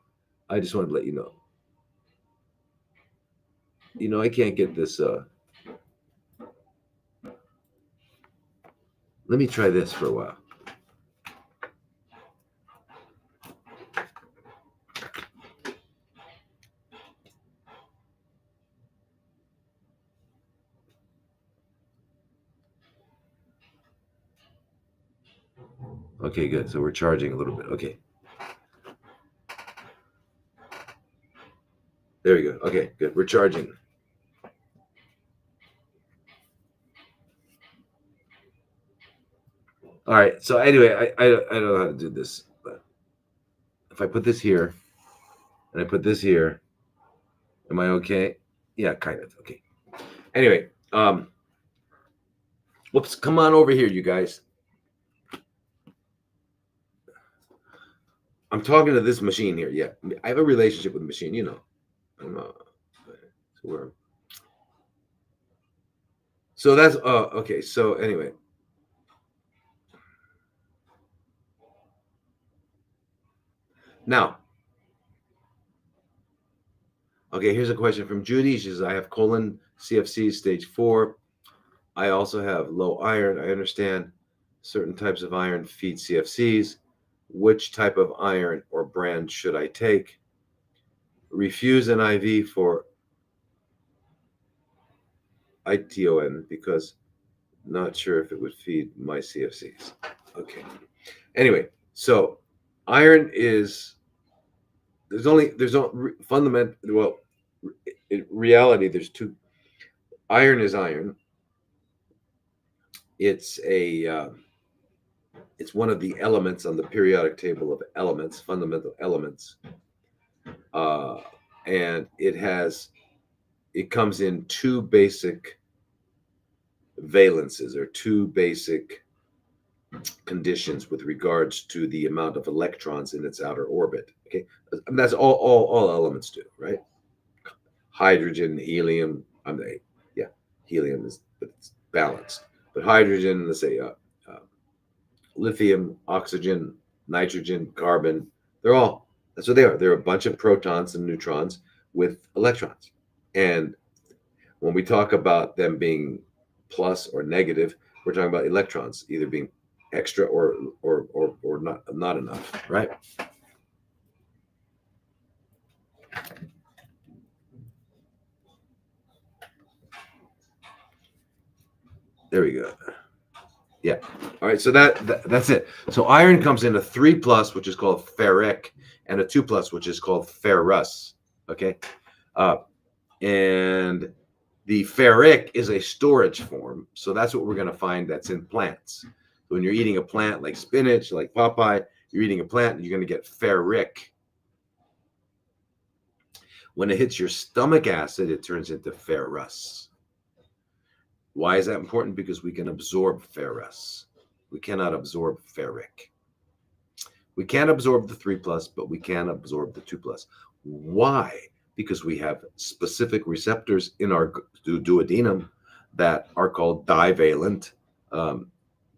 I just wanted to let you know. I can't get this. Let me try this for a while. Okay, good. So we're charging a little bit. Okay. There we go. Okay, good. We're charging. All right. So anyway, I don't know how to do this, but if I put this here and I put this here, am I okay? Yeah, kind of. Okay. Anyway, whoops, come on over here, you guys. I'm talking to this machine here. Yeah, I have a relationship with the machine. So that's okay. So anyway, now, okay. Here's a question from Judy. She says, "I have colon CFC stage 4. I also have low iron. I understand certain types of iron feed CFCs. Which type of iron or brand should I take? Refuse an IV for ITON because not sure if it would feed my CFCs." Okay. Anyway, so iron is there's only fundamental. Well, in reality, there's two. Iron is iron. It's it's one of the elements on the periodic table of elements, fundamental elements, and it comes in two basic valences or two basic conditions with regards to the amount of electrons in its outer orbit. Okay, and that's all elements do, right? Hydrogen, helium. Yeah, helium is, but it's balanced. But hydrogen, let's say lithium, oxygen, nitrogen, carbon, that's what they are. They're a bunch of protons and neutrons with electrons. And when we talk about them being plus or negative, we're talking about electrons either being extra or not enough, right? There we go. Yeah. All right. So that's it. So iron comes in a 3+, which is called ferric, and a 2+, which is called ferrous. Okay. And the ferric is a storage form. So that's what we're going to find that's in plants. So when you're eating a plant like spinach, like Popeye, you're eating a plant and you're going to get ferric. When it hits your stomach acid, it turns into ferrous. Why is that important? Because we can absorb ferrous. We cannot absorb ferric. We can't absorb the 3+, but we can absorb the 2+. Why? Because we have specific receptors in our duodenum that are called divalent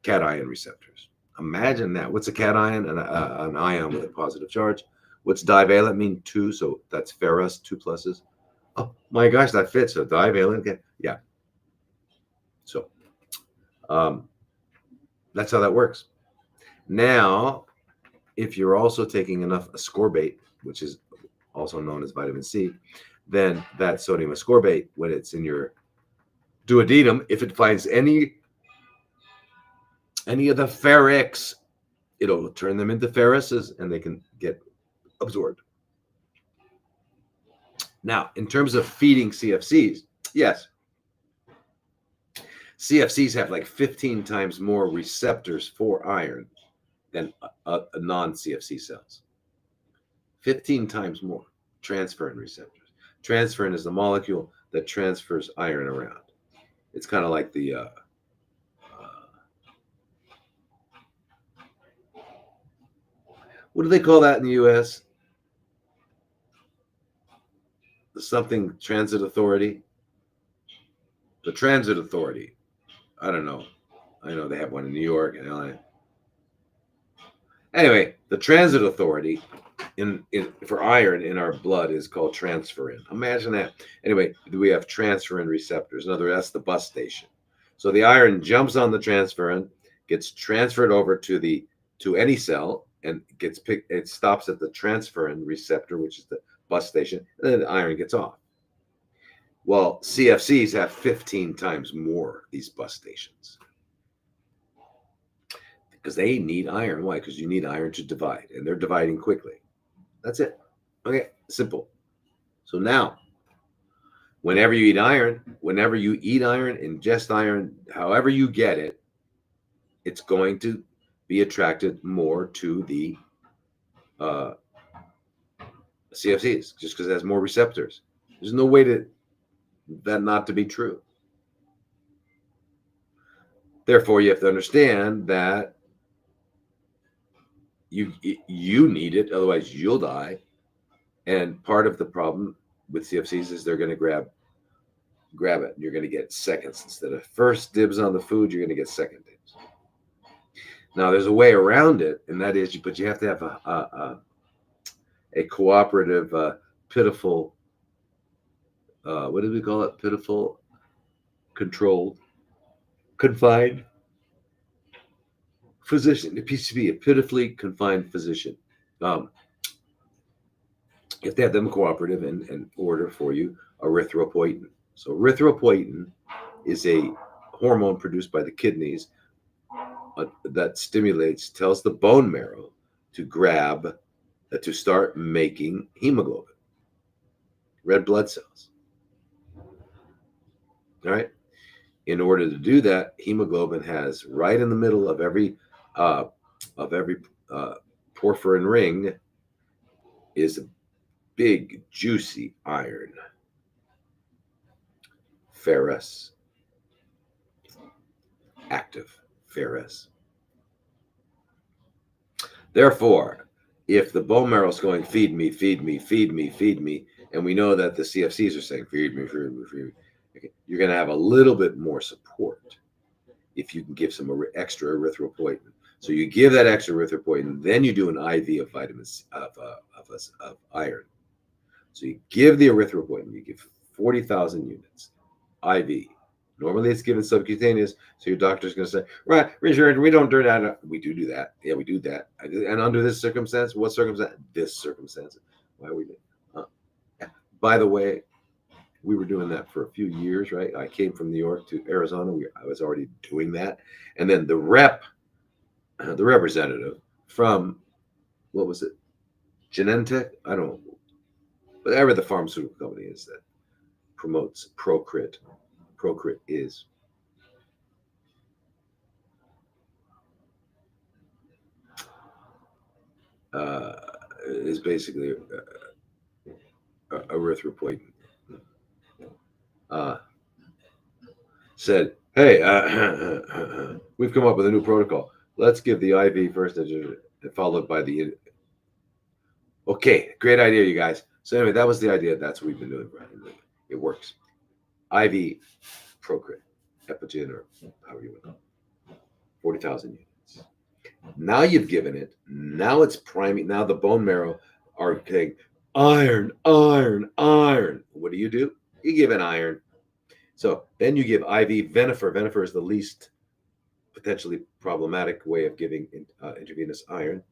cation receptors. Imagine that. What's a cation? An ion with a positive charge. What's divalent mean? 2, so that's ferrous, 2+. Oh my gosh, that fits. So divalent, yeah. So that's how that works. Now, if you're also taking enough ascorbate, which is also known as vitamin C, then that sodium ascorbate, when it's in your duodenum, if it finds any of the ferrics, it'll turn them into ferruses and they can get absorbed. Now, in terms of feeding CFCs, yes, CFCs have like 15 times more receptors for iron than non-CFC cells. 15 times more transferrin receptors. Transferrin is the molecule that transfers iron around. It's kind of like the what do they call that in the U.S.? The something transit authority. The transit authority. I don't know. I know they have one in New York and LA. Anyway, the transit authority in for iron in our blood is called transferrin. Imagine that. Anyway, we have transferrin receptors. In other words, that's the bus station. So the iron jumps on the transferrin, gets transferred over to any cell, and gets picked. It stops at the transferrin receptor, which is the bus station, and then the iron gets off. Well, CFCs have 15 times more these bus stations because they need iron. Why? Because you need iron to divide, and they're dividing quickly. That's it. Okay, simple. So now, whenever you eat iron, ingest iron, however you get it, it's going to be attracted more to the CFCs just because it has more receptors. There's no way that not to be true. Therefore, you have to understand that you need it, otherwise you'll die. And part of the problem with CFCs is they're going to grab it. You're going to get seconds instead of first dibs on the food. You're going to get second dibs. Now, there's a way around it, and that is, but you have to have a cooperative, pitiful. What do we call it? Pitiful, controlled, confined physician. A PCP, a pitifully confined physician. You have to have them cooperative and order for you erythropoietin. So erythropoietin is a hormone produced by the kidneys that tells the bone marrow to start making hemoglobin, red blood cells. All right. In order to do that, hemoglobin has right in the middle of every porphyrin ring is a big juicy iron, ferrous, active ferrous. Therefore, if the bone marrow is going feed me, feed me, feed me, feed me, and we know that the CFCs are saying feed me, feed me, feed me, okay, you're going to have a little bit more support if you can give some extra erythropoietin. So you give that extra erythropoietin, then you do an IV of vitamins of iron. So you give the erythropoietin, you give 40,000 units IV. Normally it's given subcutaneous, so your doctor's going to say, right, Richard, we don't do that. We do that. Yeah, we do that. And under this circumstance, what circumstance? This circumstance. Why are we doing By the way, we were doing that for a few years, right? I came from New York to Arizona. I was already doing that. And then the representative from, what was it? Genentech? I don't know. Whatever the pharmaceutical company is that promotes Procrit. Procrit is basically erythropoietin. Said, hey, we've come up with a new protocol. Let's give the IV first, followed by the. Okay, great idea, you guys. So anyway, that was the idea. That's what we've been doing. It works. IV Procrit, Epigen, or however you want to 40,000 units. Now you've given it. Now it's priming. Now the bone marrow are saying, iron, iron, iron. What do? You give an iron. So then you give IV Venofer. Venofer is the least potentially problematic way of giving intravenous iron.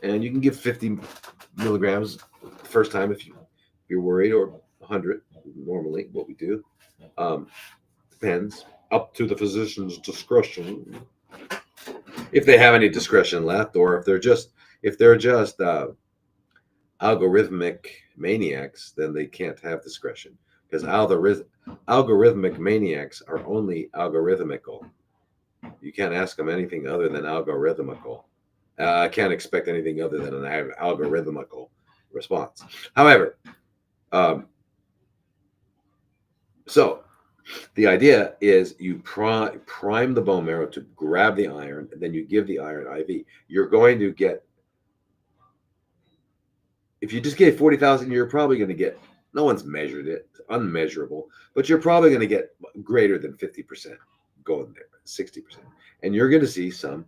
And you can give 50 milligrams the first time if you're worried, or 100 normally, what we do. Depends, up to the physician's discretion, if they have any discretion left, or if they're just algorithmic maniacs, then they can't have discretion, because algorithmic maniacs are only algorithmical. You can't ask them anything other than algorithmical. I can't expect anything other than an algorithmical response. However, um, so the idea is you prime the bone marrow to grab the iron, and then you give the iron IV. You're going to get, if you just gave 40,000, you're probably going to get, no one's measured it, it's unmeasurable, but you're probably going to get greater than 50% going there, 60%. And you're going to see some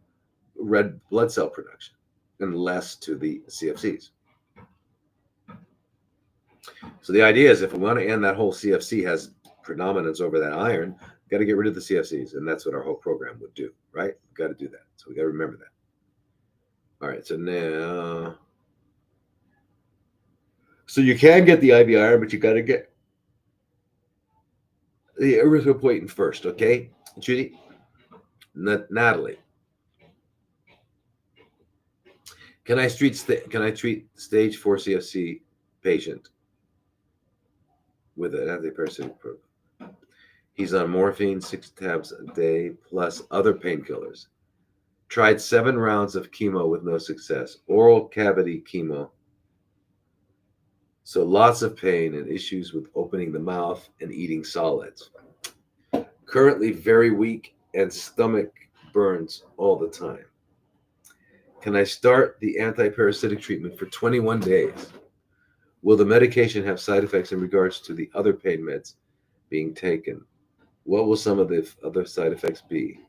red blood cell production and less to the CFCs. So the idea is if we want to end that whole CFC has predominance over that iron, we've got to get rid of the CFCs. And that's what our whole program would do, right? We've got to do that. So we got to remember that. All right. So now, so you can get the IV iron, but you got to get the erythropoietin first, okay? Judy? Natalie. Can I treat stage 4 CFC patient with an antiparasitic program? He's on morphine, 6 tabs a day, plus other painkillers. Tried 7 rounds of chemo with no success. Oral cavity chemo. So lots of pain and issues with opening the mouth and eating solids. Currently very weak and stomach burns all the time. Can I start the antiparasitic treatment for 21 days? Will the medication have side effects in regards to the other pain meds being taken? What will some of the other side effects be?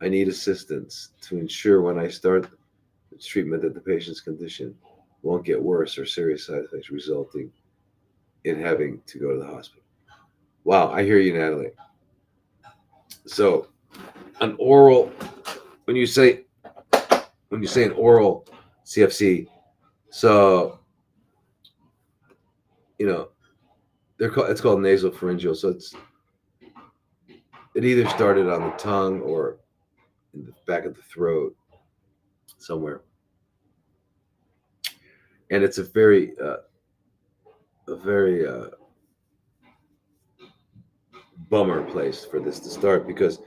I need assistance to ensure when I start the treatment that the patient's condition won't get worse or serious side effects resulting in having to go to the hospital. Wow, I hear you, Natalie. So, an oral, when you say an oral CFC, so it's called nasopharyngeal. So it either started on the tongue or in the back of the throat somewhere, and it's a very bummer place for this to start because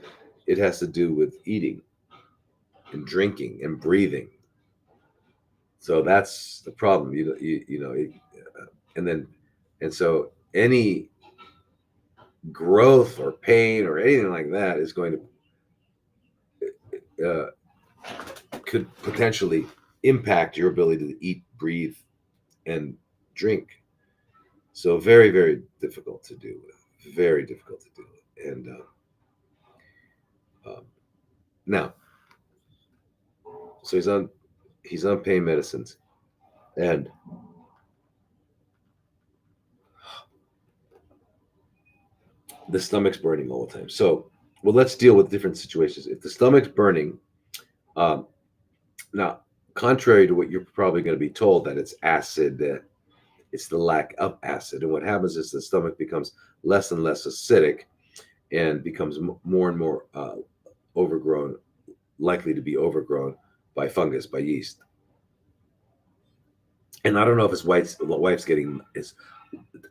it has to do with eating and drinking and breathing. So that's the problem. And so any growth or pain or anything like that is going to could potentially impact your ability to eat, breathe, and drink. So very, very difficult to do with. Very difficult to do with. And now, so he's on pain medicines, and the stomach's burning all the time. So, well, let's deal with different situations. If the stomach's burning, now, contrary to what you're probably going to be told, that it's acid, it's the lack of acid. And what happens is the stomach becomes less and less acidic and becomes more and more overgrown, likely to be overgrown by fungus, by yeast. And I don't know if his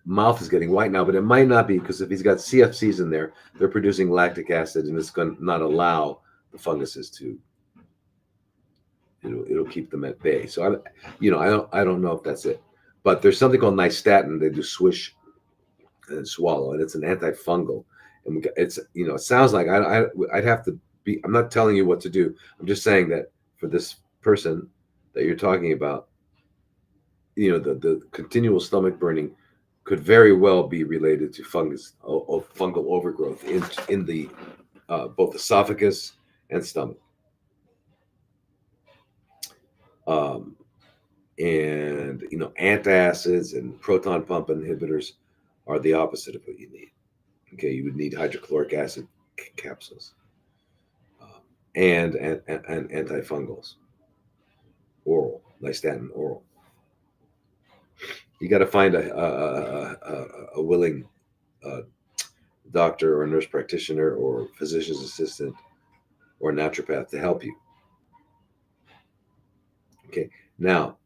mouth is getting white now, but it might not be, because if he's got CFCs in there, they're producing lactic acid, and it's going to not allow the funguses to. It'll keep them at bay. So I don't know if that's it, but there's something called nystatin. They do swish and swallow, and it's an antifungal. And it's it sounds like I'd have to be. I'm not telling you what to do. I'm just saying that for this person that you're talking about, the continual stomach burning could very well be related to fungus or fungal overgrowth in the both esophagus and stomach. And antacids and proton pump inhibitors are the opposite of what you need. Okay, you would need hydrochloric acid capsules and antifungals, oral, nystatin oral. You got to find a willing doctor or nurse practitioner or physician's assistant or naturopath to help you. Okay, now,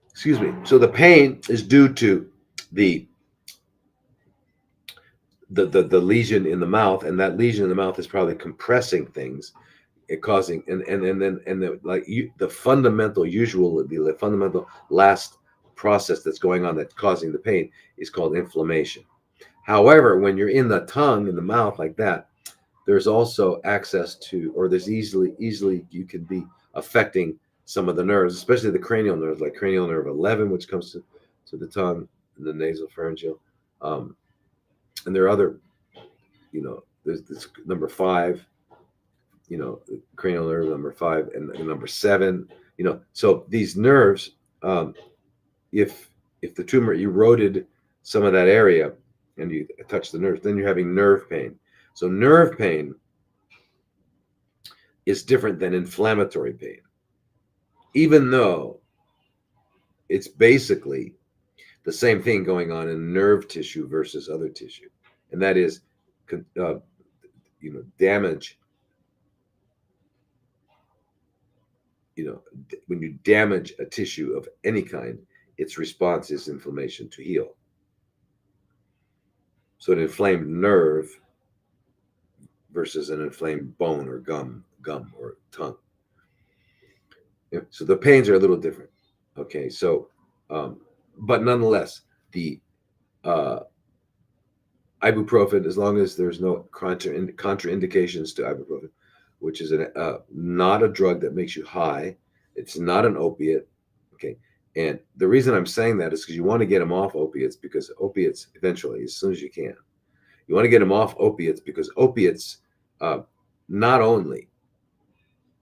excuse me. So the pain is due to the the lesion in the mouth, and that lesion in the mouth is probably compressing things, it causing and the like you the fundamental usual the fundamental last process that's going on that's causing the pain is called inflammation. However, when you're in the tongue, in the mouth like that, there's also access to, or there's easily you can be affecting some of the nerves, especially the cranial nerves, like cranial nerve 11, which comes to the tongue, and the nasal pharyngeal. And there are other, there's this number 5, cranial nerve number 5, and number 7. So these nerves, um, if the tumor eroded some of that area and you touch the nerves, then you're having nerve pain. So nerve pain is different than inflammatory pain, even though it's basically the same thing going on in nerve tissue versus other tissue, and that is, damage. When you damage a tissue of any kind, its response is inflammation to heal. So an inflamed nerve versus an inflamed bone or gum or tongue. So the pains are a little different. Okay, so but nonetheless, the ibuprofen, as long as there's no contraindications to ibuprofen, which is not a drug that makes you high. It's not an opiate. Okay, and the reason I'm saying that is because you want to get them off opiates, because opiates eventually, as soon as you can, you want to get them off opiates, because opiates not only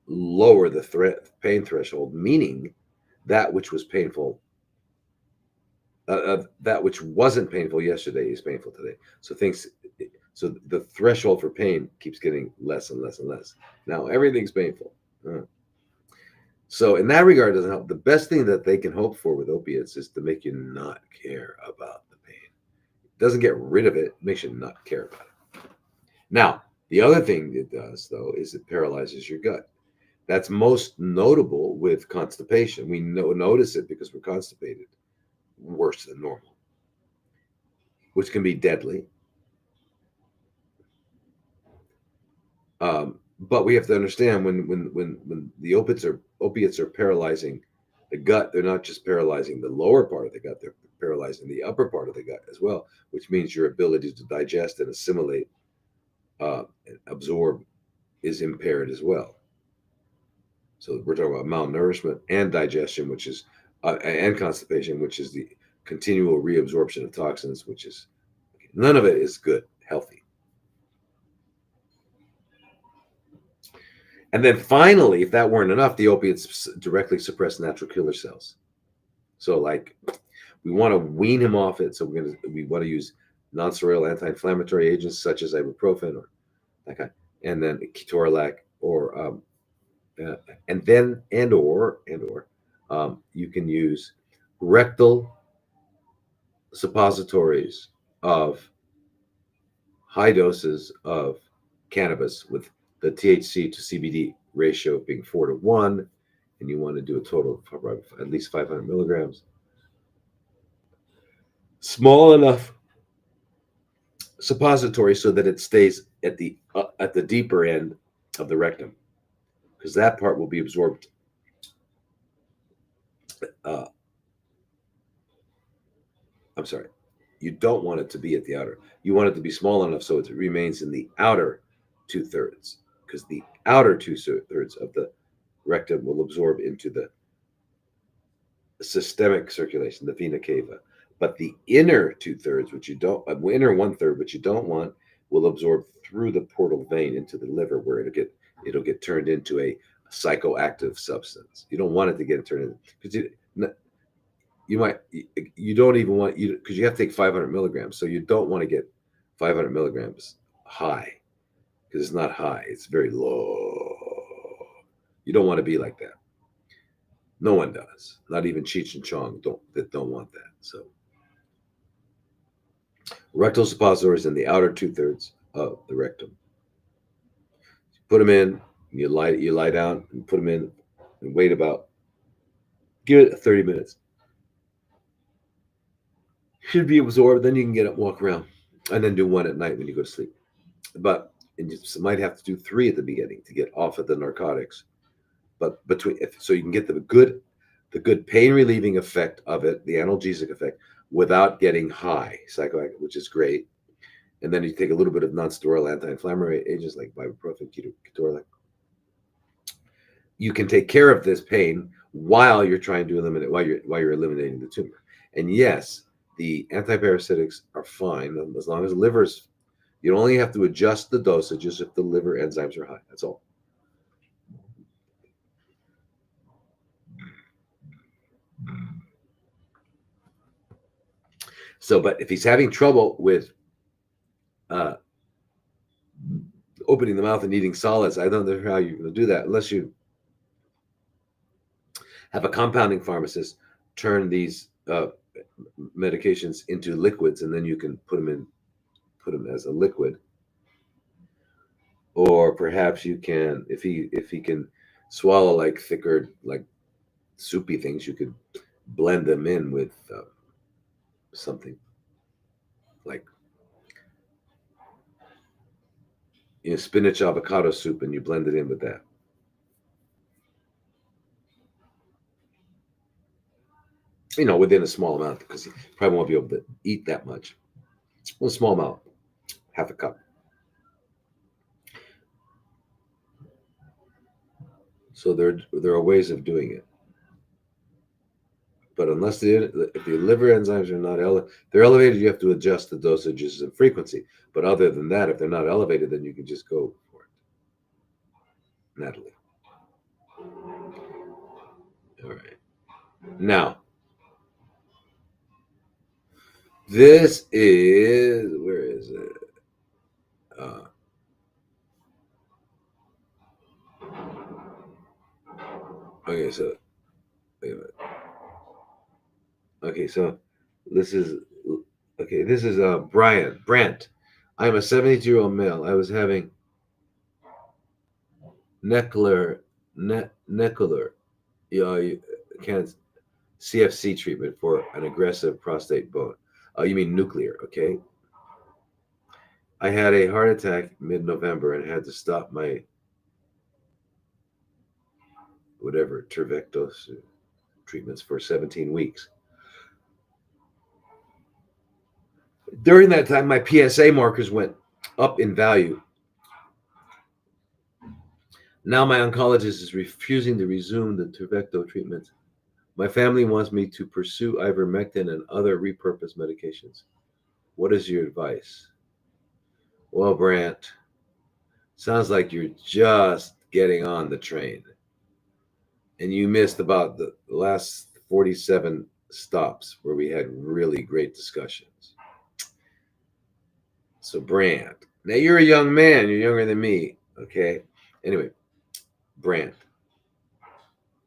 lower the pain threshold, meaning that which was painful, that which wasn't painful yesterday is painful today. So the threshold for pain keeps getting less and less and less. Now everything's painful. So in that regard, it doesn't help. The best thing that they can hope for with opiates is to make you not care about the pain. It doesn't get rid of it, it makes you not care about it. Now, the other thing it does, though, is it paralyzes your gut. That's most notable with constipation. We notice it because we're constipated worse than normal, which can be deadly. But we have to understand, when the opiates are paralyzing the gut, they're not just paralyzing the lower part of the gut, they're paralyzing the upper part of the gut as well, which means your ability to digest and assimilate, and absorb, is impaired as well. So we're talking about malnourishment and digestion, which is and constipation, which is the continual reabsorption of toxins, which is, none of it is good, healthy. And then finally, if that weren't enough, the opiates directly suppress natural killer cells. So like, we want to wean him off it. So we want to use non-steroidal anti-inflammatory agents such as ibuprofen or that kind, and then ketorolac, or you can use rectal suppositories of high doses of cannabis with the THC to CBD ratio being 4-1, and you want to do a total of at least 500 milligrams. Small enough suppository so that it stays at the deeper end of the rectum, because that part will be absorbed. I'm sorry. You don't want it to be at the outer. You want it to be small enough so it remains in the outer 2/3, because the outer 2/3 of the rectum will absorb into the systemic circulation, the vena cava. But the inner 2/3, which you don't, inner 1/3, which you don't want, will absorb through the portal vein into the liver, where it'll get turned into a psychoactive substance. You don't want it to get turned into, because you don't even want, because you have to take 500 milligrams, so you don't want to get 500 milligrams high, because it's not high, it's very low. You don't want to be like that. No one does, not even Cheech and Chong don't want that. So rectal suppositories in the outer 2/3 of the rectum. Put them in, you lie down and put them in, and wait about, give it 30 minutes. Should be absorbed, then you can get up and walk around. and then do one at night when you go to sleep. But and you might have to do three at the beginning to get off of the narcotics. But so you can get the good pain relieving effect of it, the analgesic effect, without getting high, psychoactive, which is great. And then you take a little bit of non-steroidal anti-inflammatory agents like ibuprofen, ketorolac. You can take care of this pain while you're trying to eliminate while you're eliminating the tumor. And yes, the antiparasitics are fine as long as the liver's. You only have to adjust the dosages if the liver enzymes are high. That's all. So, but if he's having trouble with uh, opening the mouth and eating solids, I don't know how you're going to do that unless you have a compounding pharmacist turn these medications into liquids, and then you can put them as a liquid. Or perhaps you can, if he can swallow like thicker, like soupy things, you could blend them in with something like spinach avocado soup, and you blend it in with that. Within a small amount, because you probably won't be able to eat that much. A small amount, half a cup. So there are ways of doing it. But unless if the liver enzymes are not they're elevated, you have to adjust the dosages and frequency. But other than that, if they're not elevated, then you can just go for it. Natalie. All right. Now, this is, where is it? Okay, so wait a minute. Okay, so this is Brian Brent. I am a 72-year-old male. I was having neckler you can't CFC treatment for an aggressive prostate bone. Oh, you mean nuclear? Okay. I had a heart attack mid-November and had to stop my whatever Trevectos treatments for 17 weeks. During that time, my PSA markers went up in value. Now my oncologist is refusing to resume the Trevecto treatment. My family wants me to pursue ivermectin and other repurposed medications. What is your advice? Well, Brant, sounds like you're just getting on the train. And you missed about the last 47 stops where we had really great discussions. So, Brant, now you're a young man. You're younger than me. Okay. Anyway, Brant.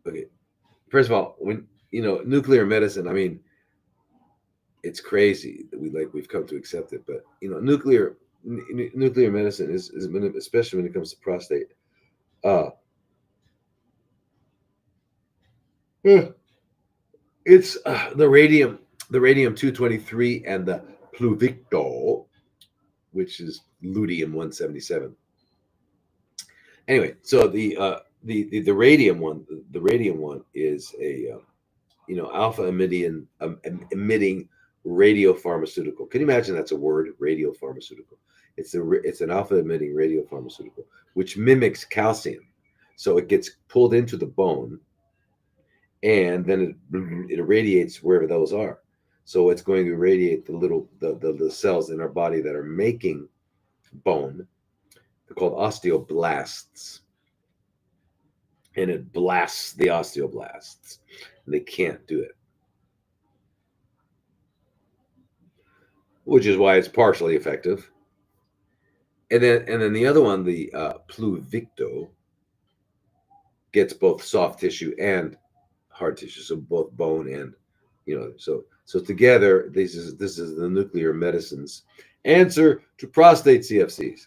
Okay. First of all, when nuclear medicine, I mean, it's crazy that we've come to accept it, but nuclear medicine is especially when it comes to prostate. It's the radium 223 and the Pluvicto, which is luteum 177. Anyway, so the radium one, is a alpha emitting radiopharmaceutical. Can you imagine that's a word, radiopharmaceutical? It's an alpha emitting radiopharmaceutical which mimics calcium, so it gets pulled into the bone, and then it irradiates wherever those are. So it's going to irradiate the cells in our body that are making bone. They're called osteoblasts, and it blasts the osteoblasts. They can't do it, which is why it's partially effective. And then the other one, the Pluvicto, gets both soft tissue and hard tissue, so both bone and so together this is the nuclear medicine's answer to prostate CFCs.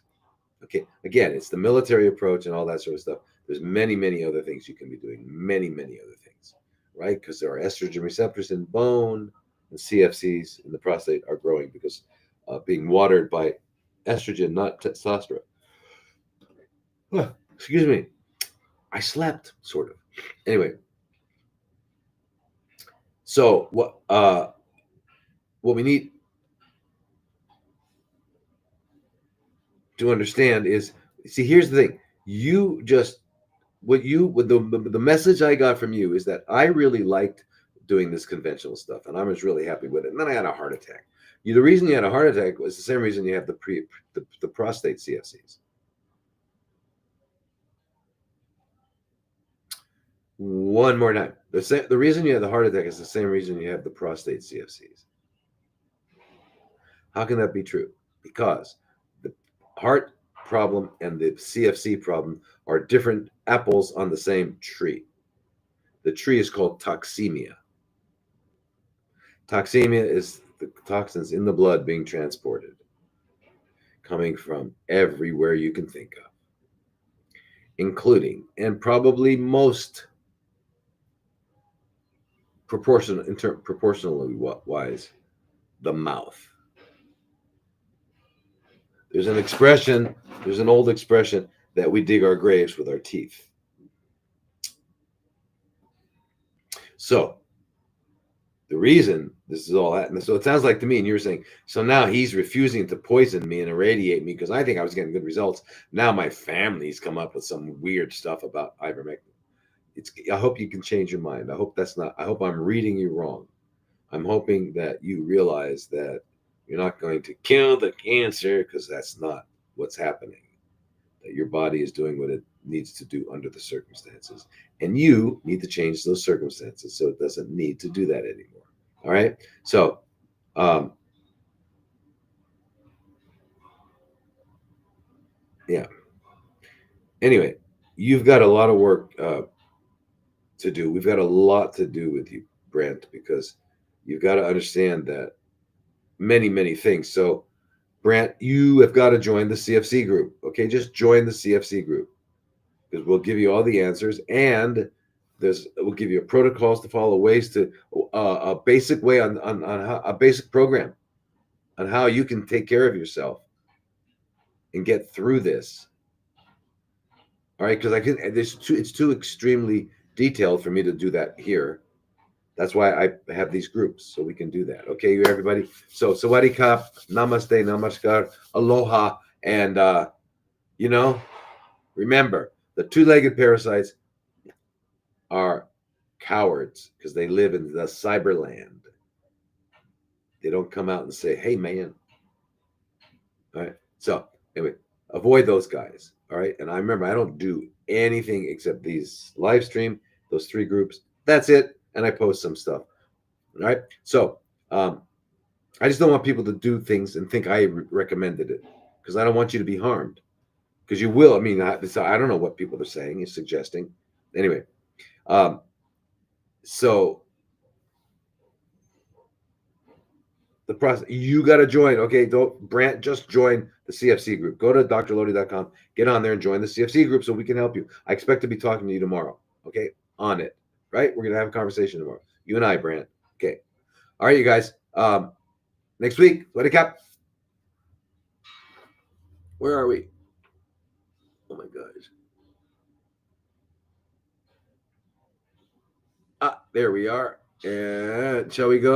Okay, again, it's the military approach and all that sort of stuff. There's many other things you can be doing, many other things, right? Because there are estrogen receptors in bone, and CFCs in the prostate are growing because being watered by estrogen, not testosterone. Excuse me. I slept, sort of. Anyway, so what we need to understand is, see, here's the thing. You just what the message I got from you is that I really liked doing this conventional stuff, and I was really happy with it. And then I had a heart attack. The reason you had a heart attack was the same reason you have the prostate CFCs. One more time. The reason you have the heart attack is the same reason you have the prostate CFCs. How can that be true? Because the heart problem and the CFC problem are different apples on the same tree. The tree is called toxemia. Toxemia is the toxins in the blood being transported, coming from everywhere you can think of, including, and probably most proportionally wise, the mouth. There's an old expression that we dig our graves with our teeth. So the reason this is all that, and so it sounds like to me, and you were saying, so now he's refusing to poison me and irradiate me because I think I was getting good results. Now my family's come up with some weird stuff about ivermectin. I hope you can change your mind. I hope I'm reading you wrong. I'm hoping that you realize that you're not going to kill the cancer, because that's not what's happening. That your body is doing what it needs to do under the circumstances. And you need to change those circumstances so it doesn't need to do that anymore. All right? So, yeah. Anyway, you've got a lot of work to do. We've got a lot to do with you, Brent, because you've got to understand that many, many things. So, Brent, you have got to join the CFC group. Okay, just join the CFC group, because we'll give you all the answers, and we'll give you protocols to follow, ways to a basic way on how, a basic program on how you can take care of yourself and get through this. All right, because it's too extremely detailed for me to do that here. That's why I have these groups, so we can do that. Okay, you everybody. So sawadee kap, namaste, namaskar, aloha, and remember, the two-legged parasites are cowards because they live in the cyberland. They don't come out and say, "Hey, man." All right. So anyway, avoid those guys. All right. And I remember, I don't do anything except these live stream, those 3 groups. That's it. And I post some stuff. All right. So I just don't want people to do things and think I recommended it, because I don't want you to be harmed, because you will. I mean, I don't know what people are saying, is suggesting. Anyway, so the process, you got to join. Okay, don't, Brant, just join the CFC group. Go to drlodi.com, get on there and join the CFC group so we can help you. I expect to be talking to you tomorrow. Okay, on it. Right, we're gonna have a conversation tomorrow, you and I, Brant. Okay, all right, you guys. Next week, let it cap. Where are we? Oh my gosh. There we are. And shall we go?